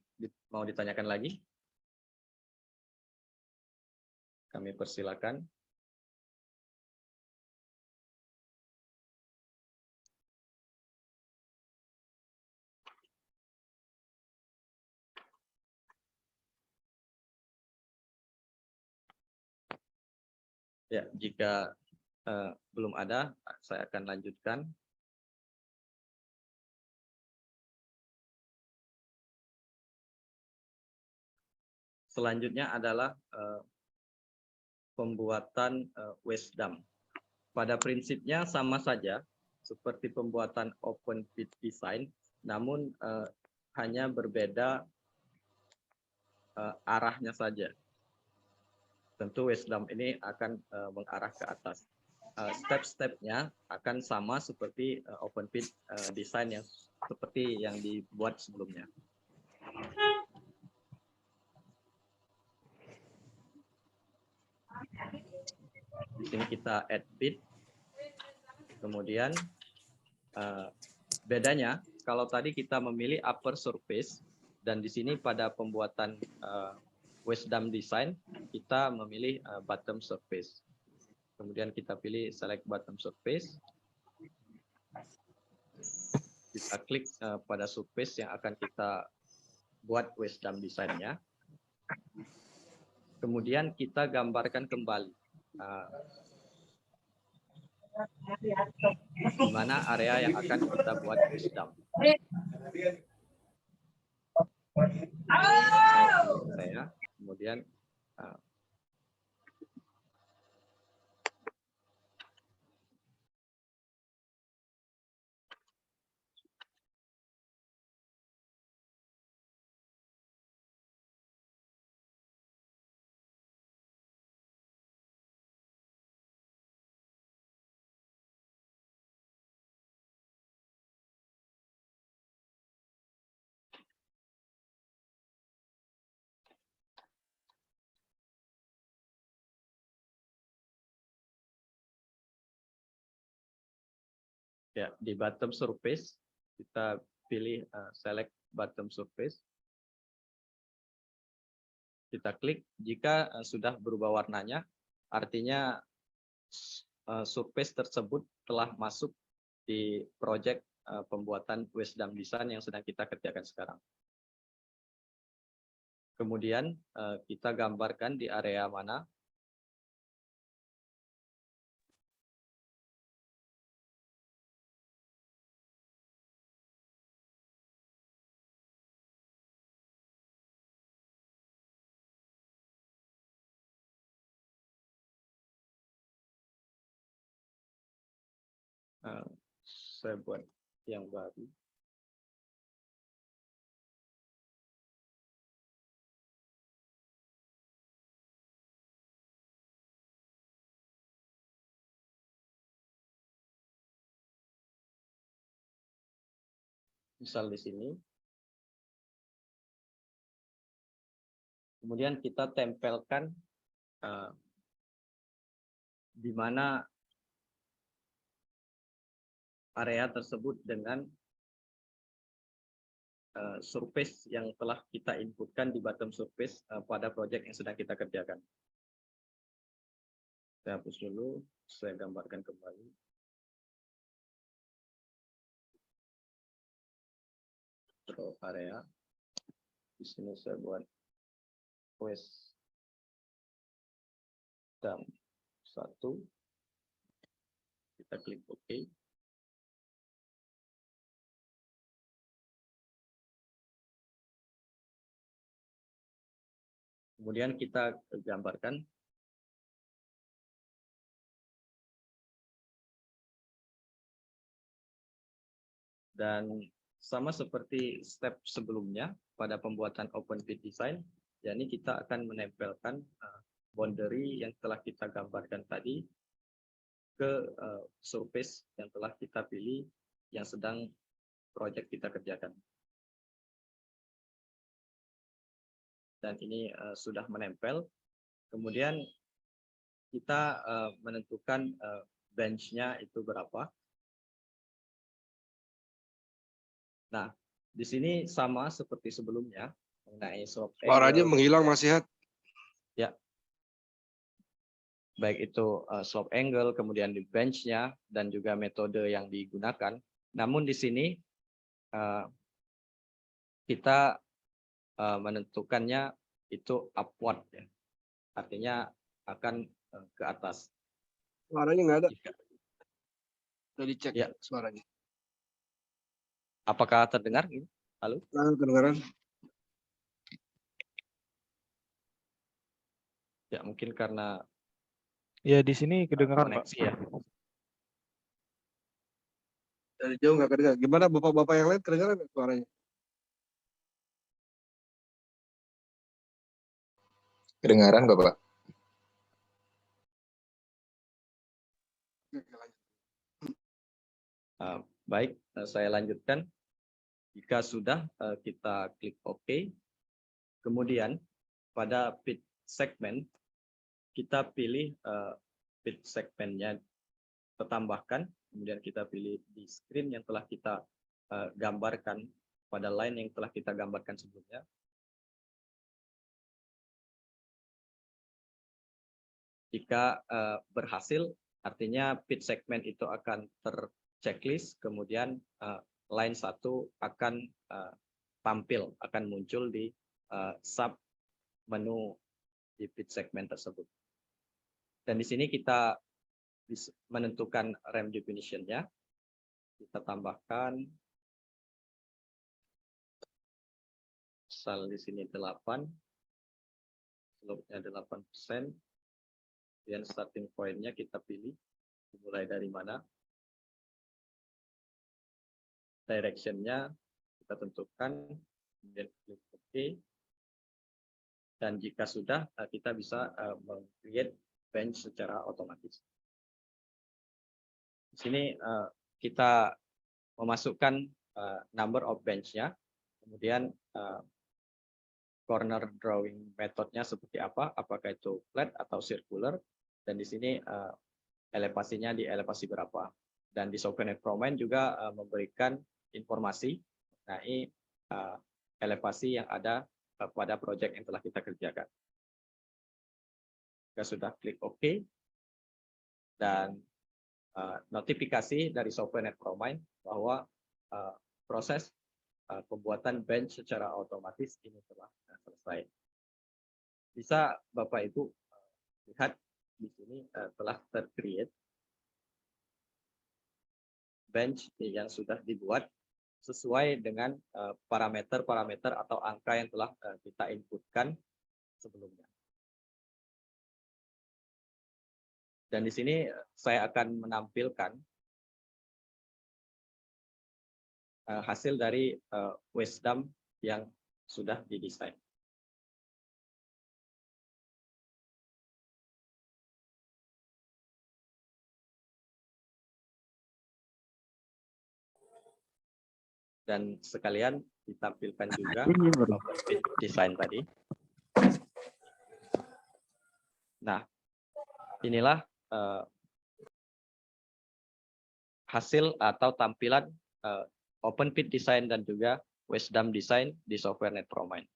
mau ditanyakan lagi? Kami persilakan. Ya, jika belum ada, saya akan lanjutkan. Selanjutnya adalah pembuatan waste dump. Pada prinsipnya sama saja seperti pembuatan open pit design, namun hanya berbeda arahnya saja. Tentu waste dump ini akan mengarah ke atas. Step-stepnya akan sama seperti open pit design yang seperti yang dibuat sebelumnya. Di sini kita add bit. Kemudian bedanya kalau tadi kita memilih upper surface dan di sini pada pembuatan Wisdom design kita memilih bottom surface. Kemudian kita pilih select bottom surface. Kita klik pada surface yang akan kita buat Wisdom design-nya. Kemudian kita gambarkan kembali di mana area yang akan kita buat Wisdom. Kemudian ya, di bottom surface kita pilih select bottom surface. Kita klik, jika sudah berubah warnanya, artinya surface tersebut telah masuk di project pembuatan Wisdom design yang sedang kita kerjakan sekarang. Kemudian kita gambarkan di area mana. Saya buat yang baru. Misal di sini. Kemudian kita tempelkan di mana area tersebut dengan surface yang telah kita inputkan di bottom surface pada project yang sedang kita kerjakan. Saya hapus dulu, saya gambarkan kembali. Draw area. Di sini saya buat Wisdom 1. Kita klik OK. Kemudian kita gambarkan dan sama seperti step sebelumnya pada pembuatan open pit design, yakni kita akan menempelkan boundary yang telah kita gambarkan tadi ke surface yang telah kita pilih yang sedang project kita kerjakan. Dan ini sudah menempel. Kemudian kita menentukan bench-nya itu berapa. Nah, di sini sama seperti sebelumnya mengenai slope angle. Suaranya menghilang Mas Sihat. Ya. Baik itu slope angle, kemudian di bench-nya dan juga metode yang digunakan. Namun di sini kita menentukannya itu upward, ya. Artinya akan ke atas. Suaranya nggak ada. Udah dicek ya suaranya. Apakah terdengar? Halo? Nah, kedengaran. Ya, mungkin karena Ya, di sini kedengaran, Pak. koneksi ya. Dari jauh nggak kedengaran. Gimana bapak-bapak yang lain kedengaran nggak suaranya? Kedengaran Bapak? Baik, saya lanjutkan. Jika sudah, kita klik OK. Kemudian pada pit segment, kita pilih bit segmentnya tertambahkan, kemudian kita pilih di screen yang telah kita gambarkan pada line yang telah kita gambarkan sebelumnya. Jika berhasil, artinya bit segment itu akan terchecklist, kemudian line 1 akan tampil, akan muncul di sub menu di bit segment tersebut. Dan di sini kita menentukan RAM definition-nya. Kita tambahkan misal di sini 8, slope-nya 8%. Kemudian starting point-nya kita pilih dimulai dari mana. Direction-nya kita tentukan, kemudian klik OK. Dan jika sudah, kita bisa create bench secara otomatis. Di sini kita memasukkan number of bench-nya, kemudian corner drawing metodenya seperti apa, apakah itu flat atau circular, dan di sini elevasinya di elevasi berapa. Dan di SoftwareNet ProMind juga memberikan informasi mengenai elevasi yang ada pada proyek yang telah kita kerjakan. Kita sudah klik OK, dan notifikasi dari SoftwareNet ProMind bahwa proses pembuatan bench secara otomatis ini telah selesai. Bisa Bapak Ibu lihat di sini telah tercreate bench yang sudah dibuat sesuai dengan parameter-parameter atau angka yang telah kita inputkan sebelumnya. Dan di sini saya akan menampilkan hasil dari Wisdom yang sudah didesain. Dan sekalian ditampilkan juga desain tadi. Nah, inilah hasil atau tampilan Open Pit Design dan juga Wisdom Design di SoftwareNet ProMind.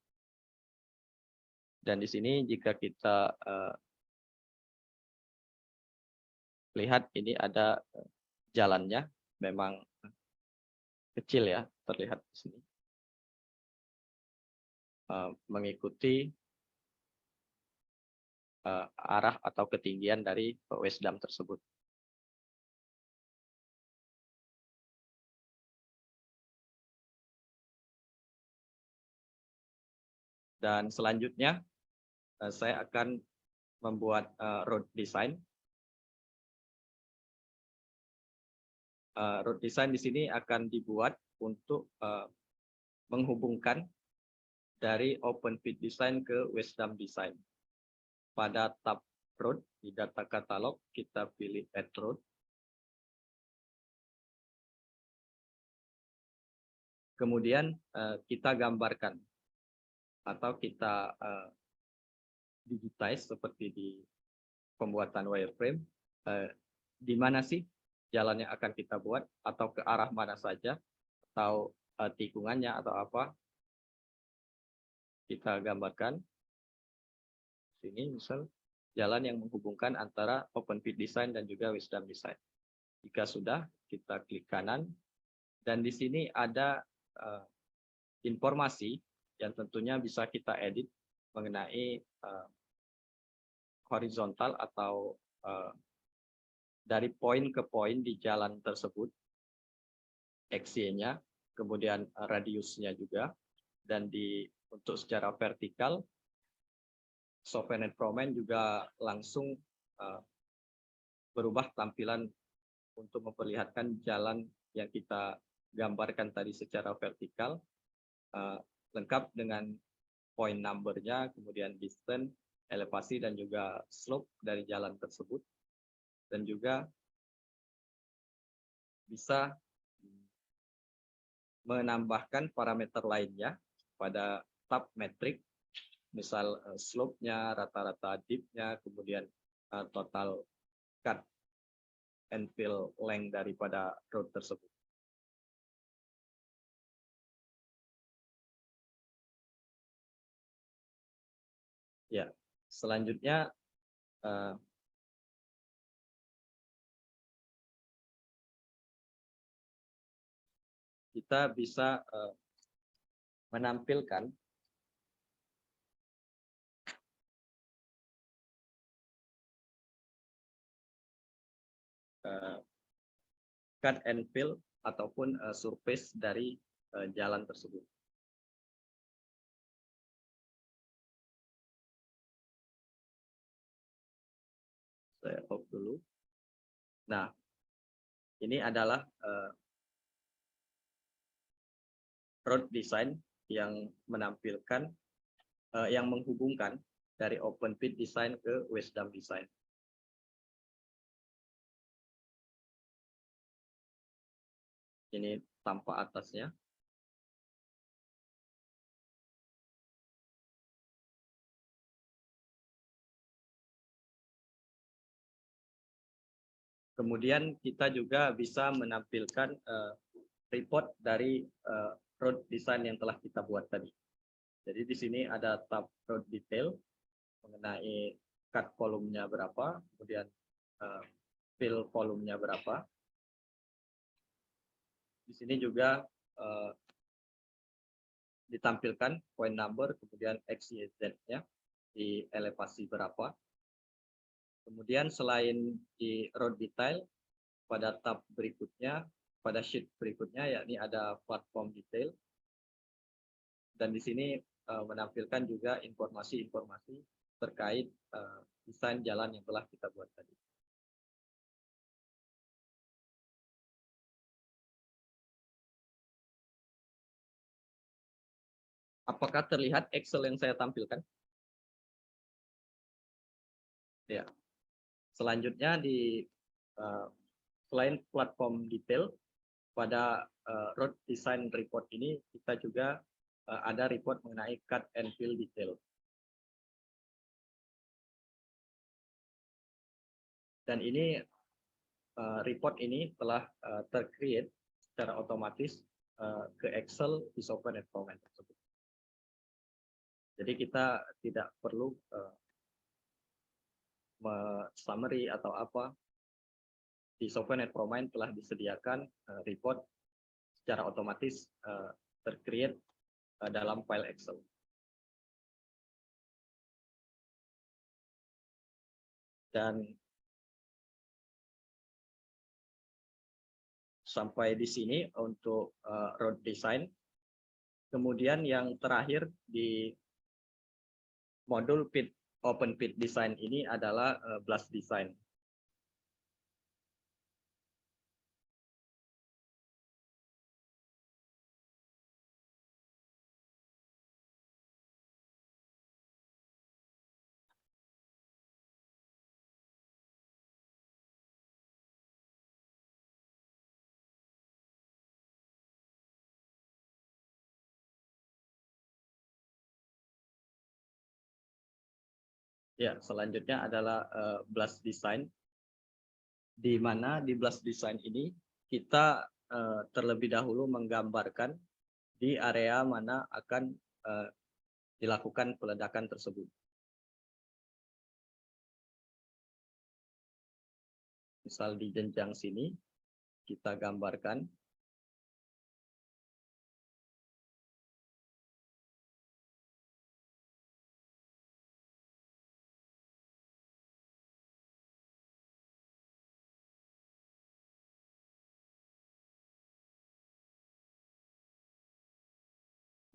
Dan di sini jika kita lihat ini ada jalannya, memang kecil ya, terlihat di sini. Mengikuti arah atau ketinggian dari Wisdom tersebut. Dan selanjutnya saya akan membuat road design. Road design di sini akan dibuat untuk menghubungkan dari Open Pit Design ke Wisdom Design. Pada tab road di data katalog kita pilih add road. Kemudian kita gambarkan atau kita digitize seperti di pembuatan wireframe. Di mana sih jalan yang akan kita buat, atau ke arah mana saja, atau tikungannya atau apa, kita gambarkan. Sini misal jalan yang menghubungkan antara Open Pit Design dan juga Wisdom Design. Jika sudah, kita klik kanan, dan di sini ada informasi yang tentunya bisa kita edit mengenai horizontal atau dari poin ke poin di jalan tersebut, XY-nya, kemudian radiusnya juga, dan untuk secara vertikal, SoftwareNet ProMind juga langsung berubah tampilan untuk memperlihatkan jalan yang kita gambarkan tadi secara vertikal, lengkap dengan point number-nya, kemudian distance, elevasi, dan juga slope dari jalan tersebut. Dan juga bisa menambahkan parameter lainnya pada tab metrik misal slope-nya, rata-rata dip-nya, kemudian total cut and fill length daripada road tersebut. Ya, selanjutnya kita bisa menampilkan cut and fill ataupun surface dari jalan tersebut. Saya off dulu. Nah, ini adalah road design yang menampilkan, yang menghubungkan dari open pit design ke waste dump design. Ini tampak atasnya. Kemudian kita juga bisa menampilkan report dari road design yang telah kita buat tadi. Jadi di sini ada tab road detail mengenai cut volumenya berapa, kemudian fill volumenya berapa. Di sini juga ditampilkan point number, kemudian X, Y, Z-nya di elevasi berapa. Kemudian selain di road detail, pada tab berikutnya, pada sheet berikutnya, yakni ada platform detail. Dan di sini menampilkan juga informasi-informasi terkait desain jalan yang telah kita buat tadi. Apakah terlihat Excel yang saya tampilkan? Ya. Selanjutnya di selain platform detail, pada road design report ini kita juga ada report mengenai cut and fill detail. Dan ini report ini telah tercreate secara otomatis ke Excel di software environment tersebut. Jadi kita tidak perlu summary atau apa. Di software NetPromind telah disediakan report secara otomatis tercreate dalam file Excel. Dan sampai di sini untuk road design. Kemudian yang terakhir di modul pit open pit design ini adalah blast design. Ya, selanjutnya adalah blast design, di mana di blast design ini kita terlebih dahulu menggambarkan di area mana akan dilakukan peledakan tersebut. Misal di jenjang sini kita gambarkan.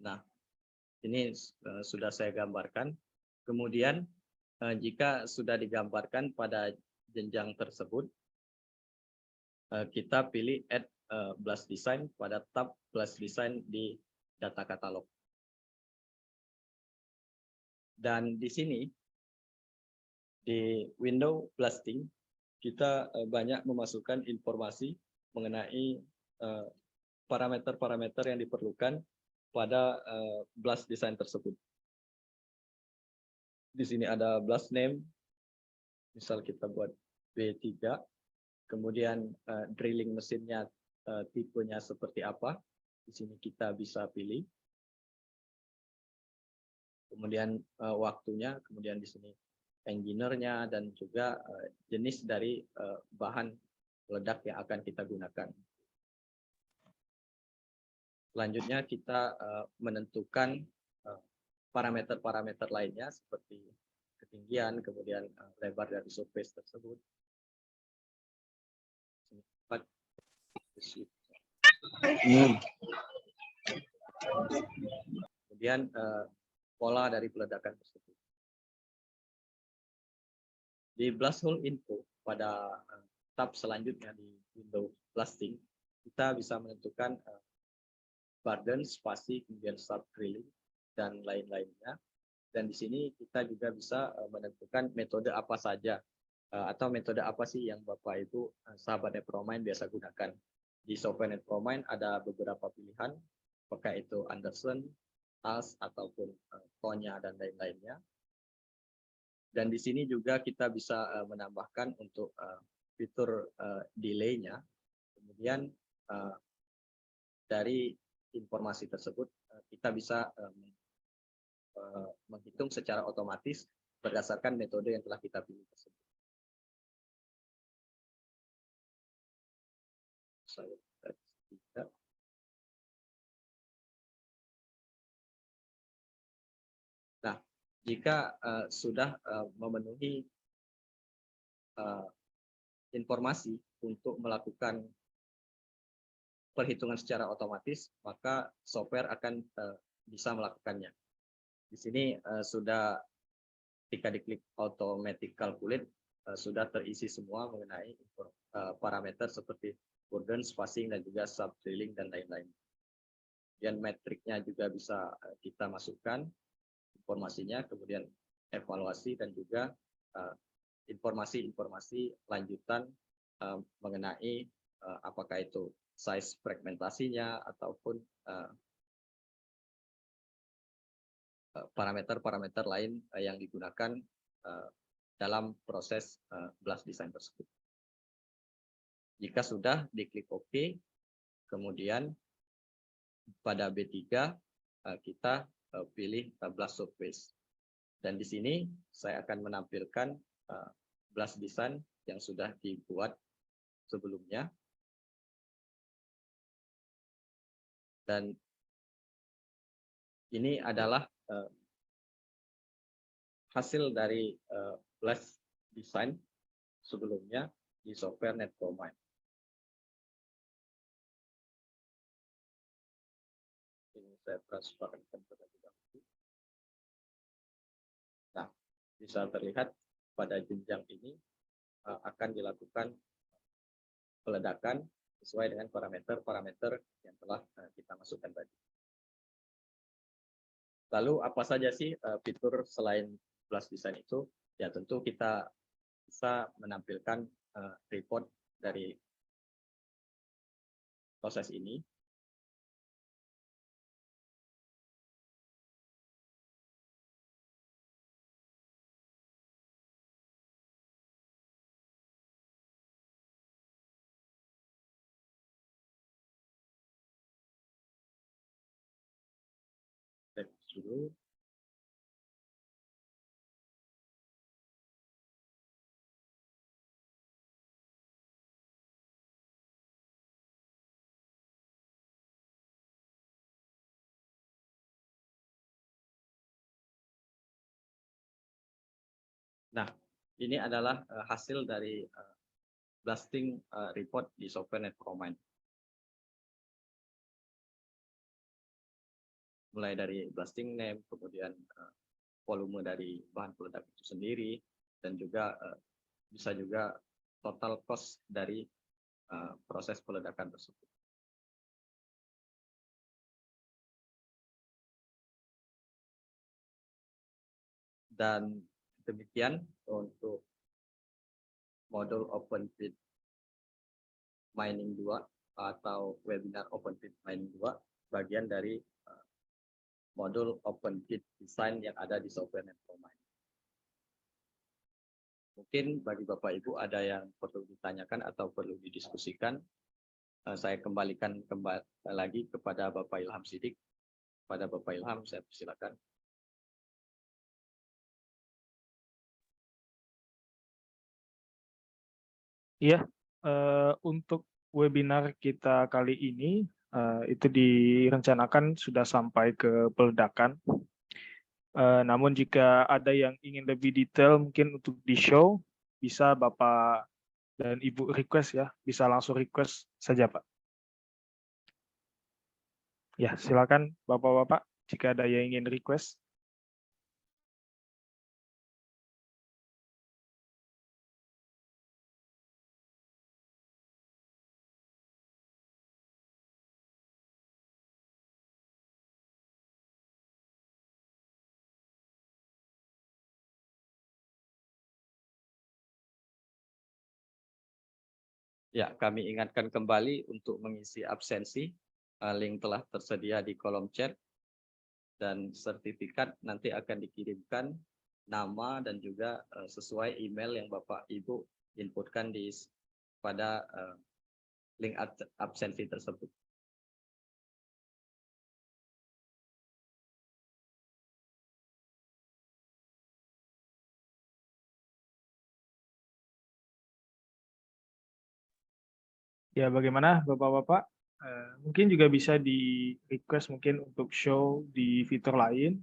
Nah, ini sudah saya gambarkan. Kemudian jika sudah digambarkan pada jenjang tersebut, kita pilih Add Blast Design pada tab Blast Design di data katalog. Dan di sini, di window blasting, kita banyak memasukkan informasi mengenai parameter-parameter yang diperlukan pada blast design tersebut. Di sini ada blast name, misal kita buat B3, kemudian drilling mesinnya tipenya seperti apa, di sini kita bisa pilih. Kemudian waktunya, kemudian di sini engineer-nya dan juga jenis dari bahan peledak yang akan kita gunakan. Selanjutnya kita menentukan parameter-parameter lainnya seperti ketinggian, kemudian lebar dari surface tersebut. Kemudian pola dari peledakan tersebut. Di blast hole info pada tab selanjutnya di window blasting, kita bisa menentukan burden, spasi, kemudian start drilling, dan lain-lainnya. Dan di sini kita juga bisa menentukan metode apa saja atau metode apa sih yang Bapak Ibu sahabat Netpromine biasa gunakan. Di software Netpromine ada beberapa pilihan, apakah itu Anderson, TAS, ataupun Konya, dan lain-lainnya. Dan di sini juga kita bisa menambahkan untuk fitur delay-nya. Kemudian dari informasi tersebut kita bisa menghitung secara otomatis berdasarkan metode yang telah kita pilih tersebut. Nah, jika sudah memenuhi informasi untuk melakukan perhitungan secara otomatis, maka software akan bisa melakukannya. Di sini sudah ketika diklik automatic calculate sudah terisi semua mengenai parameter seperti burden, spacing, dan juga sub drilling dan lain-lain. Dan metriknya juga bisa kita masukkan informasinya, kemudian evaluasi dan juga informasi-informasi lanjutan mengenai apakah itu size fragmentasinya ataupun parameter-parameter lain yang digunakan dalam proses blast design tersebut. Jika sudah diklik OK, kemudian pada B3 kita pilih blast surface. Dan di sini saya akan menampilkan blast design yang sudah dibuat sebelumnya. Dan ini adalah hasil dari blast design sebelumnya di software Netpromine. Ini saya transparankan terlebih dahulu. Nah, bisa terlihat pada jenjang ini akan dilakukan peledakan sesuai dengan parameter-parameter yang telah kita masukkan tadi. Lalu apa saja sih fitur selain blast design itu? Ya tentu kita bisa menampilkan report dari proses ini. Dulu. Nah, ini adalah hasil dari blasting report di software Netpromine. Mulai dari blasting name, kemudian volume dari bahan peledak itu sendiri, dan juga bisa juga total cost dari proses peledakan tersebut. Dan demikian untuk modul Open Pit Mining 2 atau webinar Open Pit Mining 2, bagian dari modul Open Pit Design yang ada di software Netpromine. Mungkin bagi Bapak Ibu ada yang perlu ditanyakan atau perlu didiskusikan. Saya kembalikan lagi kepada Bapak Ilham Siddiq. Pada Bapak Ilham, saya persilakan. Iya, untuk webinar kita kali ini itu direncanakan sudah sampai ke peledakan. Namun jika ada yang ingin lebih detail mungkin untuk di-show, bisa Bapak dan Ibu request ya, bisa langsung request saja Pak. Ya, silakan Bapak-Bapak jika ada yang ingin request. Ya, kami ingatkan kembali untuk mengisi absensi. Link telah tersedia di kolom chat. Dan sertifikat nanti akan dikirimkan nama dan juga sesuai email yang Bapak Ibu inputkan pada link absensi tersebut. Ya, bagaimana Bapak-Bapak? Mungkin juga bisa di request mungkin untuk show di fitur lain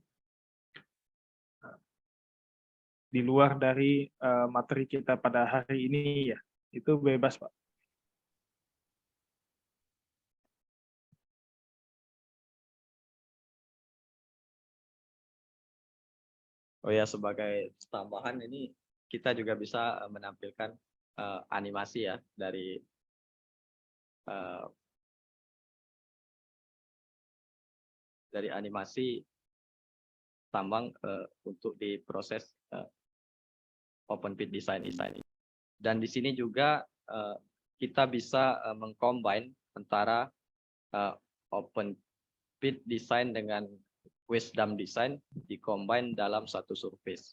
di luar dari materi kita pada hari ini ya. Itu bebas Pak. Oh ya, sebagai tambahan ini kita juga bisa menampilkan animasi ya dari animasi tambang untuk diproses open pit design ini. Dan di sini juga kita bisa mengcombine antara open pit design dengan waste dump design dikombine dalam satu surface.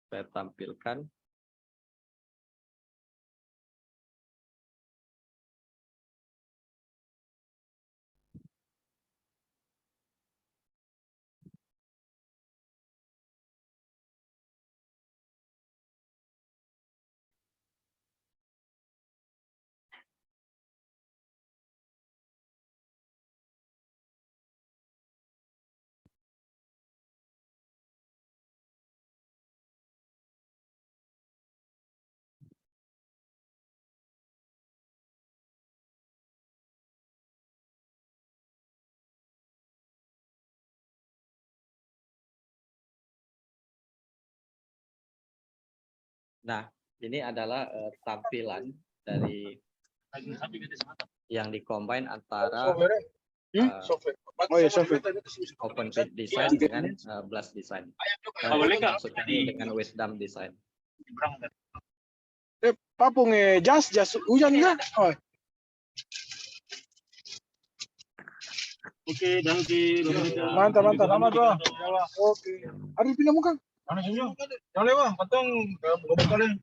Saya tampilkan. Nah, ini adalah tampilan dari yang dikombine antara open pit design dengan blast design. Maksudnya dengan waste dump design. Papung jas hujan nggak? Oh. Oke, dan di mantap sama doa. Oke. Hari pindah muka. Mana senyum? Jangan lewat, potong goblok kalian.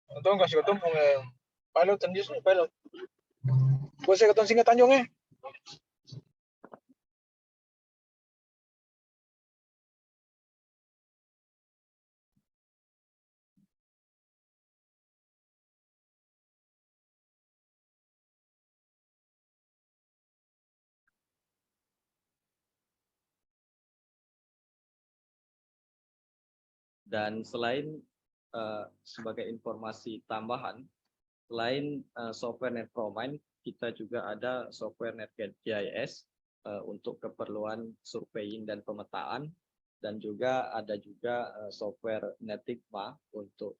Potong kasih potong pilot tandis pilot. Gua saya ketemu singa Tanjung Dan selain sebagai informasi tambahan, selain software NetPromine, kita juga ada software NetGIS untuk keperluan surveying dan pemetaan, dan juga ada software Netigma untuk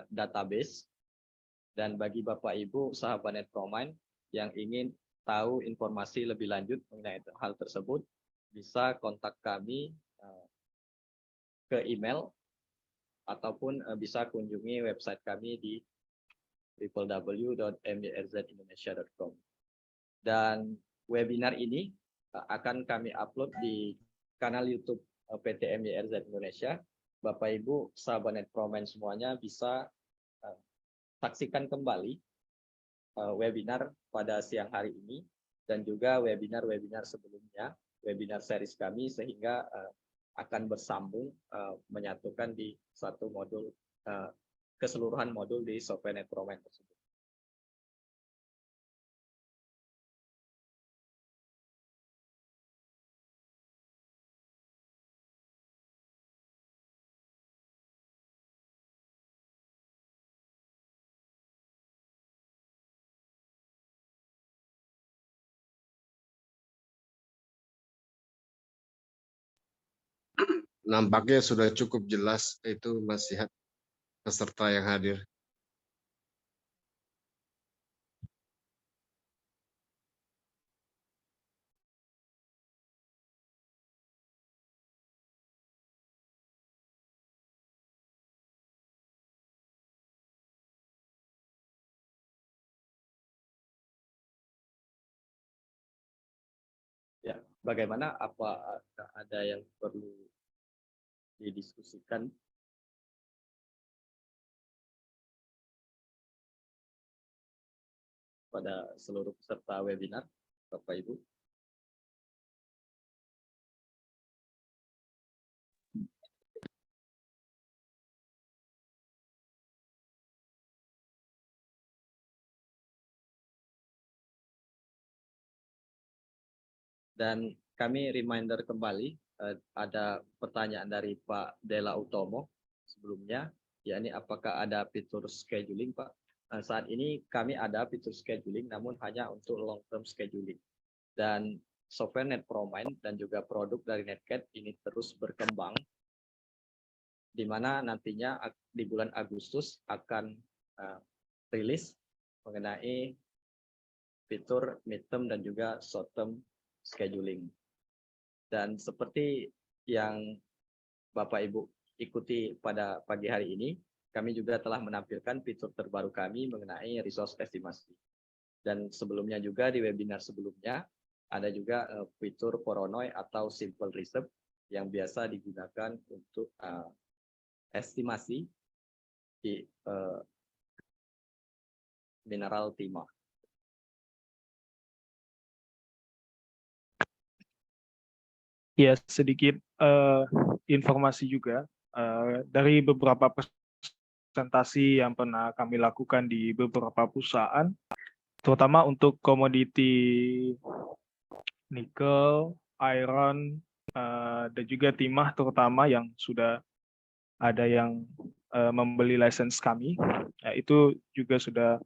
database. Dan bagi Bapak Ibu sahabat NetPromine yang ingin tahu informasi lebih lanjut mengenai hal tersebut, bisa kontak kami ke email ataupun bisa kunjungi website kami di www.myrzindonesia.com. Dan webinar ini akan kami upload di kanal YouTube PT MYRZ Indonesia. Bapak Ibu sahabat Promen semuanya bisa saksikan kembali webinar pada siang hari ini dan juga webinar-webinar sebelumnya, webinar series kami, sehingga akan bersambung menyatukan di satu modul keseluruhan modul di software Promen tersebut. Nampaknya sudah cukup jelas itu Mas Sihat, peserta yang hadir. Ya, bagaimana, apa ada yang perlu didiskusikan? Pada seluruh peserta webinar, Bapak Ibu. Dan kami reminder kembali, ada pertanyaan dari Pak Dela Utomo sebelumnya, yakni apakah ada fitur scheduling, Pak? Saat ini kami ada fitur scheduling, namun hanya untuk long term scheduling. Dan software NetPromind dan juga produk dari Netcat ini terus berkembang, di mana nantinya di bulan Agustus akan rilis mengenai fitur mid-term dan juga short-term scheduling. Dan seperti yang Bapak Ibu ikuti pada pagi hari ini, kami juga telah menampilkan fitur terbaru kami mengenai resource estimasi. Dan sebelumnya juga di webinar sebelumnya, ada juga fitur Voronoi atau Simple Reserve yang biasa digunakan untuk estimasi di mineral timah. Ya, sedikit informasi juga dari beberapa presentasi yang pernah kami lakukan di beberapa perusahaan, terutama untuk komoditi nikel, iron, dan juga timah, terutama yang sudah ada yang membeli lisensi kami, ya, itu juga sudah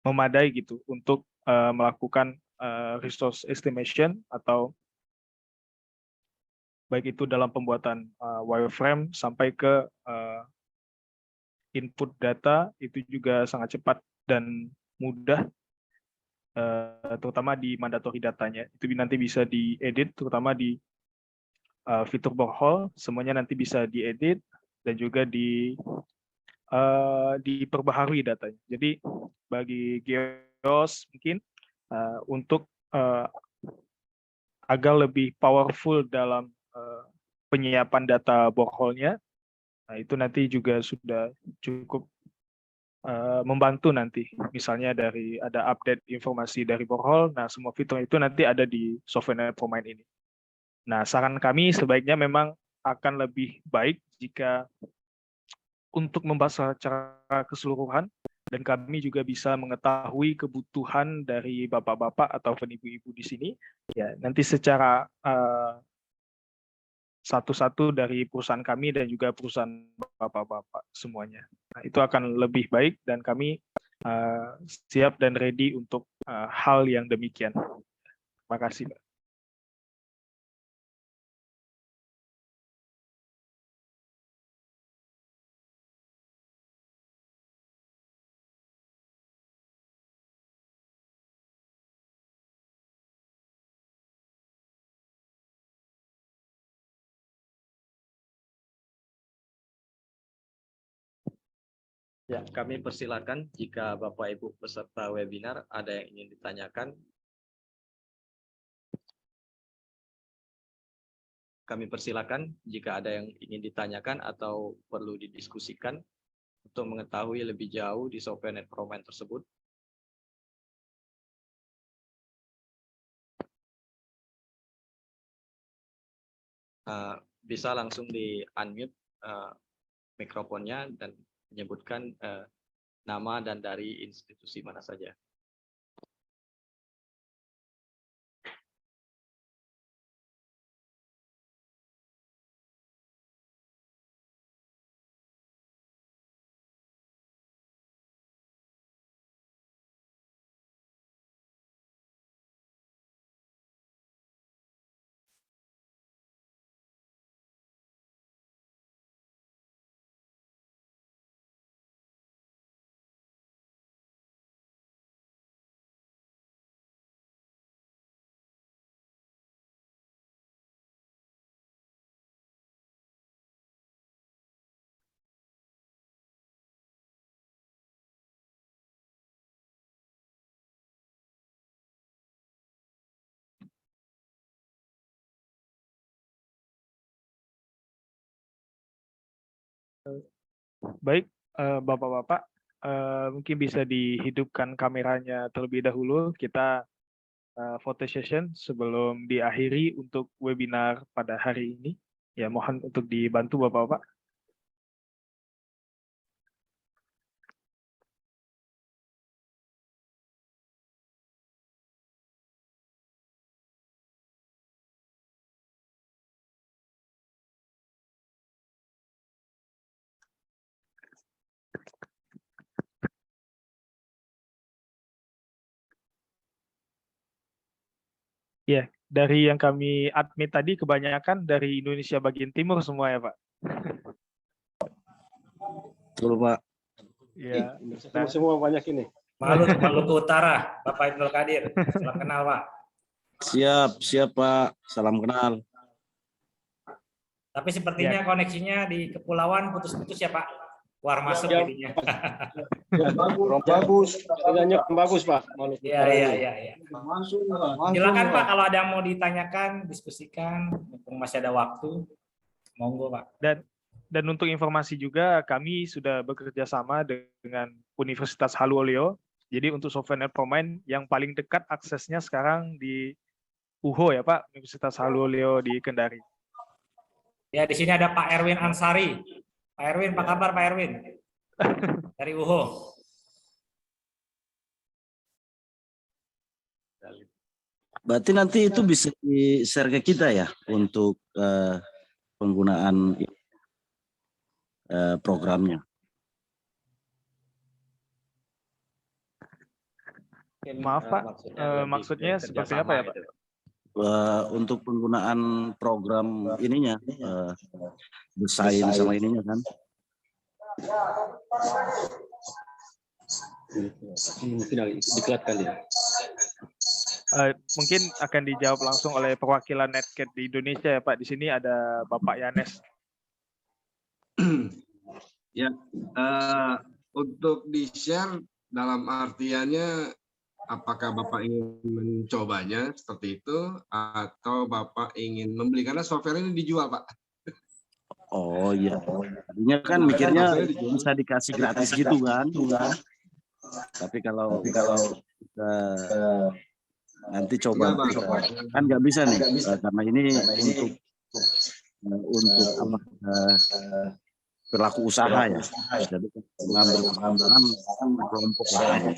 memadai gitu untuk melakukan resource estimation, atau baik itu dalam pembuatan wireframe sampai ke input data, itu juga sangat cepat dan mudah, terutama di mandatory datanya. Itu nanti bisa diedit, terutama di fitur borehole, semuanya nanti bisa diedit dan juga diperbaharui datanya. Jadi bagi geos mungkin untuk agar lebih powerful dalam penyiapan data borehole-nya, nah itu nanti juga sudah cukup membantu nanti. Misalnya dari ada update informasi dari borehole, nah semua fitur itu nanti ada di software NetPromind ini. Nah, saran kami sebaiknya memang akan lebih baik jika untuk membahas secara keseluruhan, dan kami juga bisa mengetahui kebutuhan dari bapak-bapak atau ibu-ibu di sini, ya nanti secara satu-satu dari perusahaan kami dan juga perusahaan bapak-bapak semuanya. Nah, itu akan lebih baik dan kami siap dan ready untuk hal yang demikian. Terima kasih, Pak. Ya, kami persilakan jika Bapak Ibu peserta webinar ada yang ingin ditanyakan. Kami persilakan jika ada yang ingin ditanyakan atau perlu didiskusikan untuk mengetahui lebih jauh di software NetProMind tersebut. Bisa langsung di unmute mikrofonnya dan menyebutkan nama dan dari institusi mana saja. Baik, Bapak-Bapak, mungkin bisa dihidupkan kameranya terlebih dahulu. Kita photo session sebelum diakhiri untuk webinar pada hari ini. Ya, mohon untuk dibantu Bapak-Bapak. Ya, dari yang kami admit tadi kebanyakan dari Indonesia bagian timur semua ya, Pak. Betul, Pak. Ya, Semua banyak ini. Maluku Utara, Bapak Ibnu Kadir. Salam kenal, Pak. Siap, Pak. Salam kenal. Tapi sepertinya koneksinya di kepulauan putus-putus ya, Pak. Keluar masuk jadinya. Bagus, sinyalnya bagus, Pak. Iya. Silakan Pak, kalau ada yang mau ditanyakan, diskusikan, mumpung masih ada waktu. Monggo, Pak. Dan untuk informasi juga, kami sudah bekerja sama dengan Universitas Haluoleo. Jadi untuk software NetProMind yang paling dekat aksesnya sekarang di UHO ya Pak, Universitas Haluoleo di Kendari. Ya, di sini ada Pak Erwin Ansari. Pak Erwin, apa kabar Pak Erwin? Dari UHO. Berarti nanti itu bisa di-share ke kita ya untuk penggunaan programnya. Maaf Pak, maksudnya seperti apa ya Pak? Untuk penggunaan program ininya, desain sama ininya kan. Diklatkan ya. Mungkin akan dijawab langsung oleh perwakilan Netcat di Indonesia ya Pak. Di sini ada Bapak Yanes. Ya, untuk di-share dalam artiannya apakah Bapak ingin mencobanya seperti itu atau Bapak ingin membeli karena software ini dijual, Pak? Oh iya. Tadinya kan mikirnya bisa dikasih gratis gitu kan. Tapi kalau kita nanti coba kan nggak bisa nih karena ini untuk pelaku usaha ya. Jadi mengambil kesempatan kelompok lain.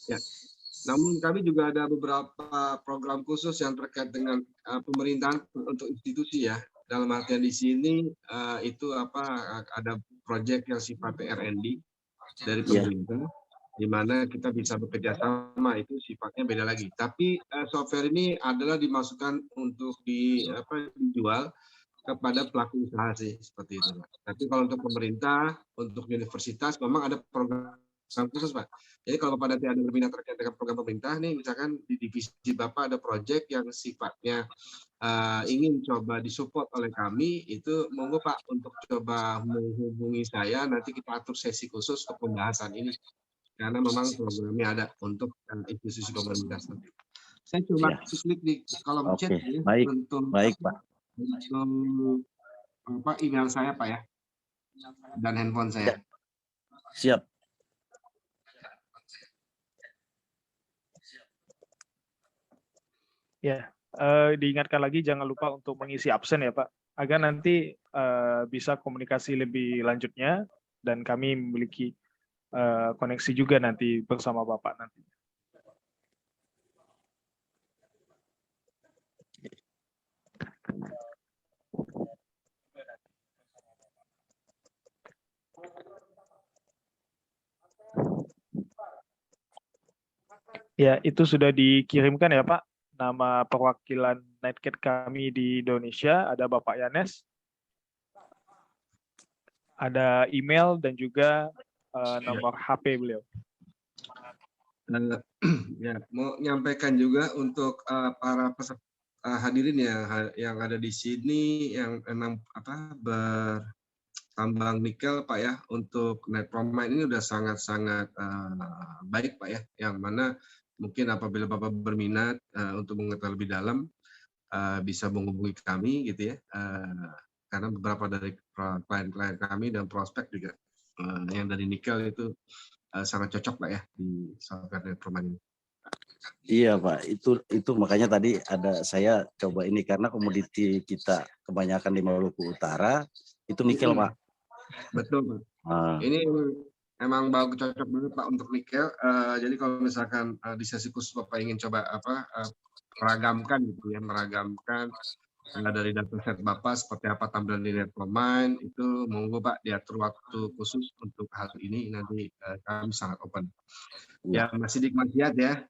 Ya, namun kami juga ada beberapa program khusus yang terkait dengan pemerintahan untuk institusi ya. Dalam artian di sini itu ada proyek yang sifatnya R&D dari pemerintah, di mana kita bisa bekerja sama, itu sifatnya beda lagi. Tapi software ini adalah dimasukkan untuk dijual kepada pelaku usaha sih seperti itu. Tapi kalau untuk pemerintah, untuk universitas memang ada program program khusus, Pak. Jadi kalau Bapak nanti ada berminat terkait dengan program pemerintah nih, misalkan di divisi Bapak ada proyek yang sifatnya ingin coba disupport oleh kami, itu monggo Pak untuk coba menghubungi saya, nanti kita atur sesi khusus untuk pembahasan ini. Karena memang programnya ada untuk institusi pemerintah. Saya coba klik di kolom chat Oke, ya, baik, untuk baik Pak. email saya Pak ya, dan handphone saya. Siap. Ya, diingatkan lagi jangan lupa untuk mengisi absen ya Pak, agar nanti bisa komunikasi lebih lanjutnya dan kami memiliki koneksi juga nanti bersama Bapak nanti. Ya, itu sudah dikirimkan ya Pak, nama perwakilan Netcat kami di Indonesia, ada Bapak Yanes, ada email dan juga nomor HP beliau. Ya, mau nyampaikan juga untuk para peserta hadirin yang ada di sini yang memang bertambang nikel Pak ya, untuk Netpromine ini udah sangat-sangat baik Pak ya, yang mana mungkin apabila Bapak berminat untuk mengetahui lebih dalam bisa menghubungi kami gitu ya, karena beberapa dari klien-klien kami dan prospek juga yang dari nikel itu sangat cocok Pak ya di software Netpromine ini. Iya Pak, itu makanya tadi saya coba ini karena komoditi kita kebanyakan di Maluku Utara itu nikel Pak. Betul Pak. Ini emang bagus, cocok banget Pak untuk nikel. Jadi kalau misalkan di sesi khusus Bapak ingin coba meragamkan gitu ya, meragamkan dari dataset Bapak seperti apa tampilan di Netpromine, itu monggo Pak diatur waktu khusus untuk hal ini, nanti kami sangat open. Ya Mas Sidik Masihat ya.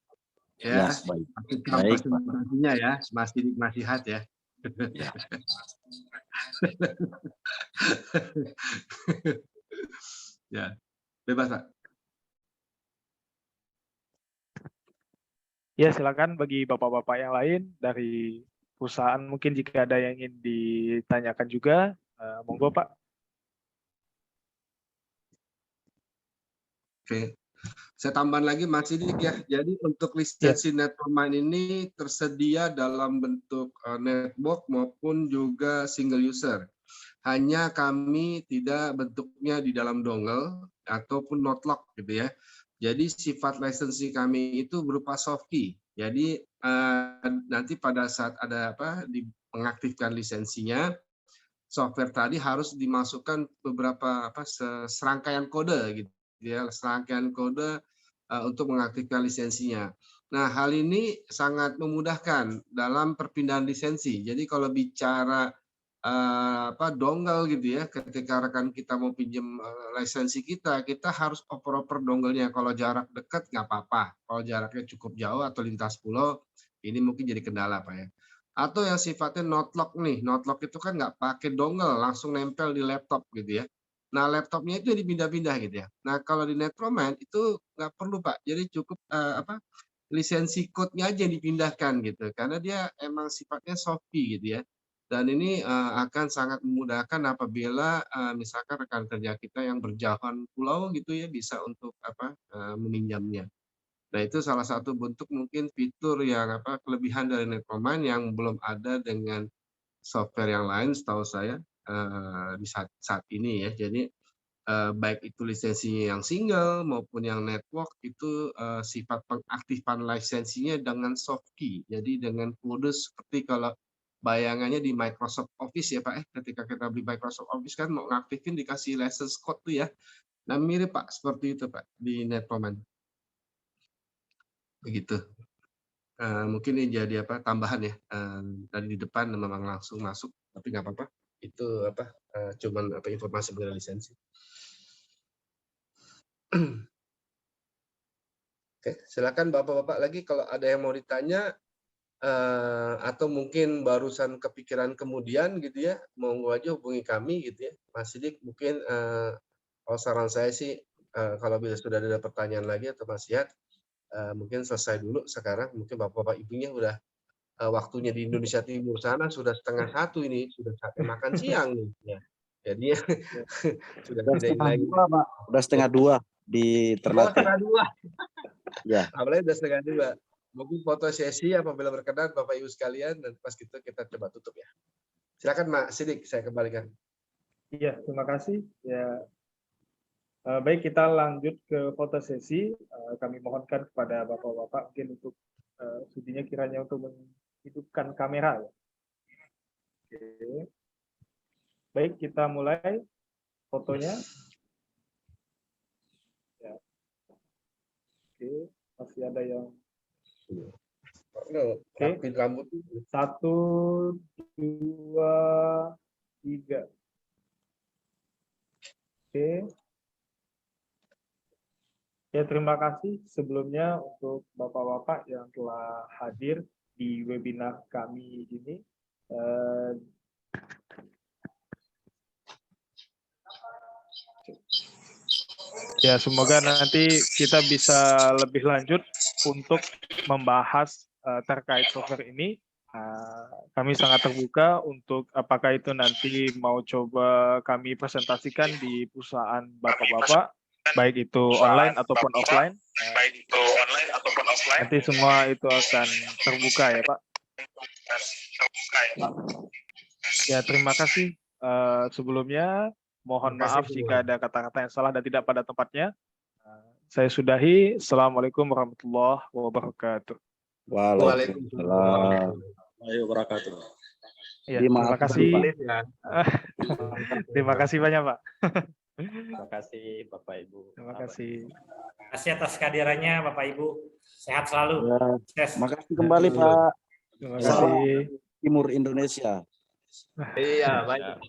Ya, baik. Baik presentasinya ya, Mas Sidik Masihat ya. Ya, bebas Pak. Ya, silakan bagi bapak-bapak yang lain dari perusahaan, mungkin jika ada yang ingin ditanyakan juga, monggo Pak. Oke, saya tambahan lagi Mas Sidik ya. Jadi untuk lisensi Netpromine ini tersedia dalam bentuk network maupun juga single user. Hanya kami tidak bentuknya di dalam dongle ataupun not lock gitu ya. Jadi sifat lisensi kami itu berupa soft key. Jadi nanti pada saat ada mengaktifkan lisensinya, software tadi harus dimasukkan beberapa serangkaian kode gitu ya, serangkaian kode untuk mengaktifkan lisensinya. Nah, hal ini sangat memudahkan dalam perpindahan lisensi. Jadi kalau bicara dongle gitu ya, ketika rekan kita mau pinjam lisensi kita harus oper-oper dongle-nya. Kalau jarak dekat nggak apa-apa, kalau jaraknya cukup jauh atau lintas pulau, ini mungkin jadi kendala Pak ya. Atau yang sifatnya not lock nih, not lock itu kan nggak pakai dongle, langsung nempel di laptop gitu ya. Nah, laptopnya itu dipindah-pindah gitu ya. Nah, kalau di Netpromine itu nggak perlu Pak, jadi cukup lisensi code-nya aja yang dipindahkan gitu, karena dia emang sifatnya soft key gitu ya. Dan ini akan sangat memudahkan apabila misalkan rekan kerja kita yang berjauhan pulau gitu ya, bisa untuk meminjamnya. Nah, itu salah satu bentuk mungkin fitur yang kelebihan dari Netpromine yang belum ada dengan software yang lain setahu saya di saat ini ya. Jadi baik itu lisensinya yang single maupun yang network itu sifat pengaktifan lisensinya dengan soft key. Jadi dengan kode seperti kalau bayangannya di Microsoft Office ya Pak, ketika kita beli Microsoft Office kan mau ngaktifin dikasih license code tuh ya. Nah, mirip Pak seperti itu Pak di Netpromine. Begitu. Mungkin ini jadi tambahan ya. Tadi di depan memang langsung masuk, tapi nggak apa-apa. Itu cuman informasi mengenai lisensi. Oke, silakan Bapak-bapak lagi kalau ada yang mau ditanya atau mungkin barusan kepikiran kemudian gitu ya, monggo aja hubungi kami gitu ya. Mas Sidik mungkin kalau saran saya sih kalau bila sudah ada pertanyaan lagi atau nasihat, mungkin selesai dulu sekarang. Mungkin Bapak-Bapak Ibunya udah waktunya di Indonesia Timur sana sudah 12:30 ini, sudah saatnya makan siang nih. Ya. Jadi sudah Udah tidak setengah lagi. dua, Pak. Udah setengah dua di Ternate. 2:30. Ya. Apalagi udah 2:30. Mungkin foto sesi apabila berkenan Bapak Ibu sekalian, dan pas gitu kita coba tutup ya. Silakan Mak Sidik, saya kembalikan. Iya, terima kasih. Ya, baik, kita lanjut ke foto sesi. Kami mohonkan kepada Bapak-Bapak mungkin untuk studinya kiranya untuk menghidupkan kamera. Ya. Oke. Baik, kita mulai fotonya. Ya. Oke, masih ada yang. Oke. Rambut. 1, 2, 3. Oke. Ya, terima kasih sebelumnya untuk Bapak-Bapak yang telah hadir di webinar kami ini. Ya, semoga nanti kita bisa lebih lanjut untuk membahas terkait software ini. Kami sangat terbuka untuk apakah itu nanti mau coba kami presentasikan di perusahaan Bapak-Bapak, baik itu online ataupun offline. Nanti semua itu akan terbuka ya Pak. Ya, terima kasih sebelumnya. Mohon maaf jika ada kata-kata yang salah dan tidak pada tempatnya. Saya sudahi. Assalamualaikum warahmatullahi wabarakatuh. Waalaikumsalam. Wabarakatuh. Ya, terima kasih. Terima kasih banyak Pak. Terima kasih Bapak Ibu. Terima kasih. Terima kasih atas kehadirannya Bapak Ibu. Sehat selalu. Ya, makasih kembali Pak. Terima kasih. Timur Indonesia. Iya, baik.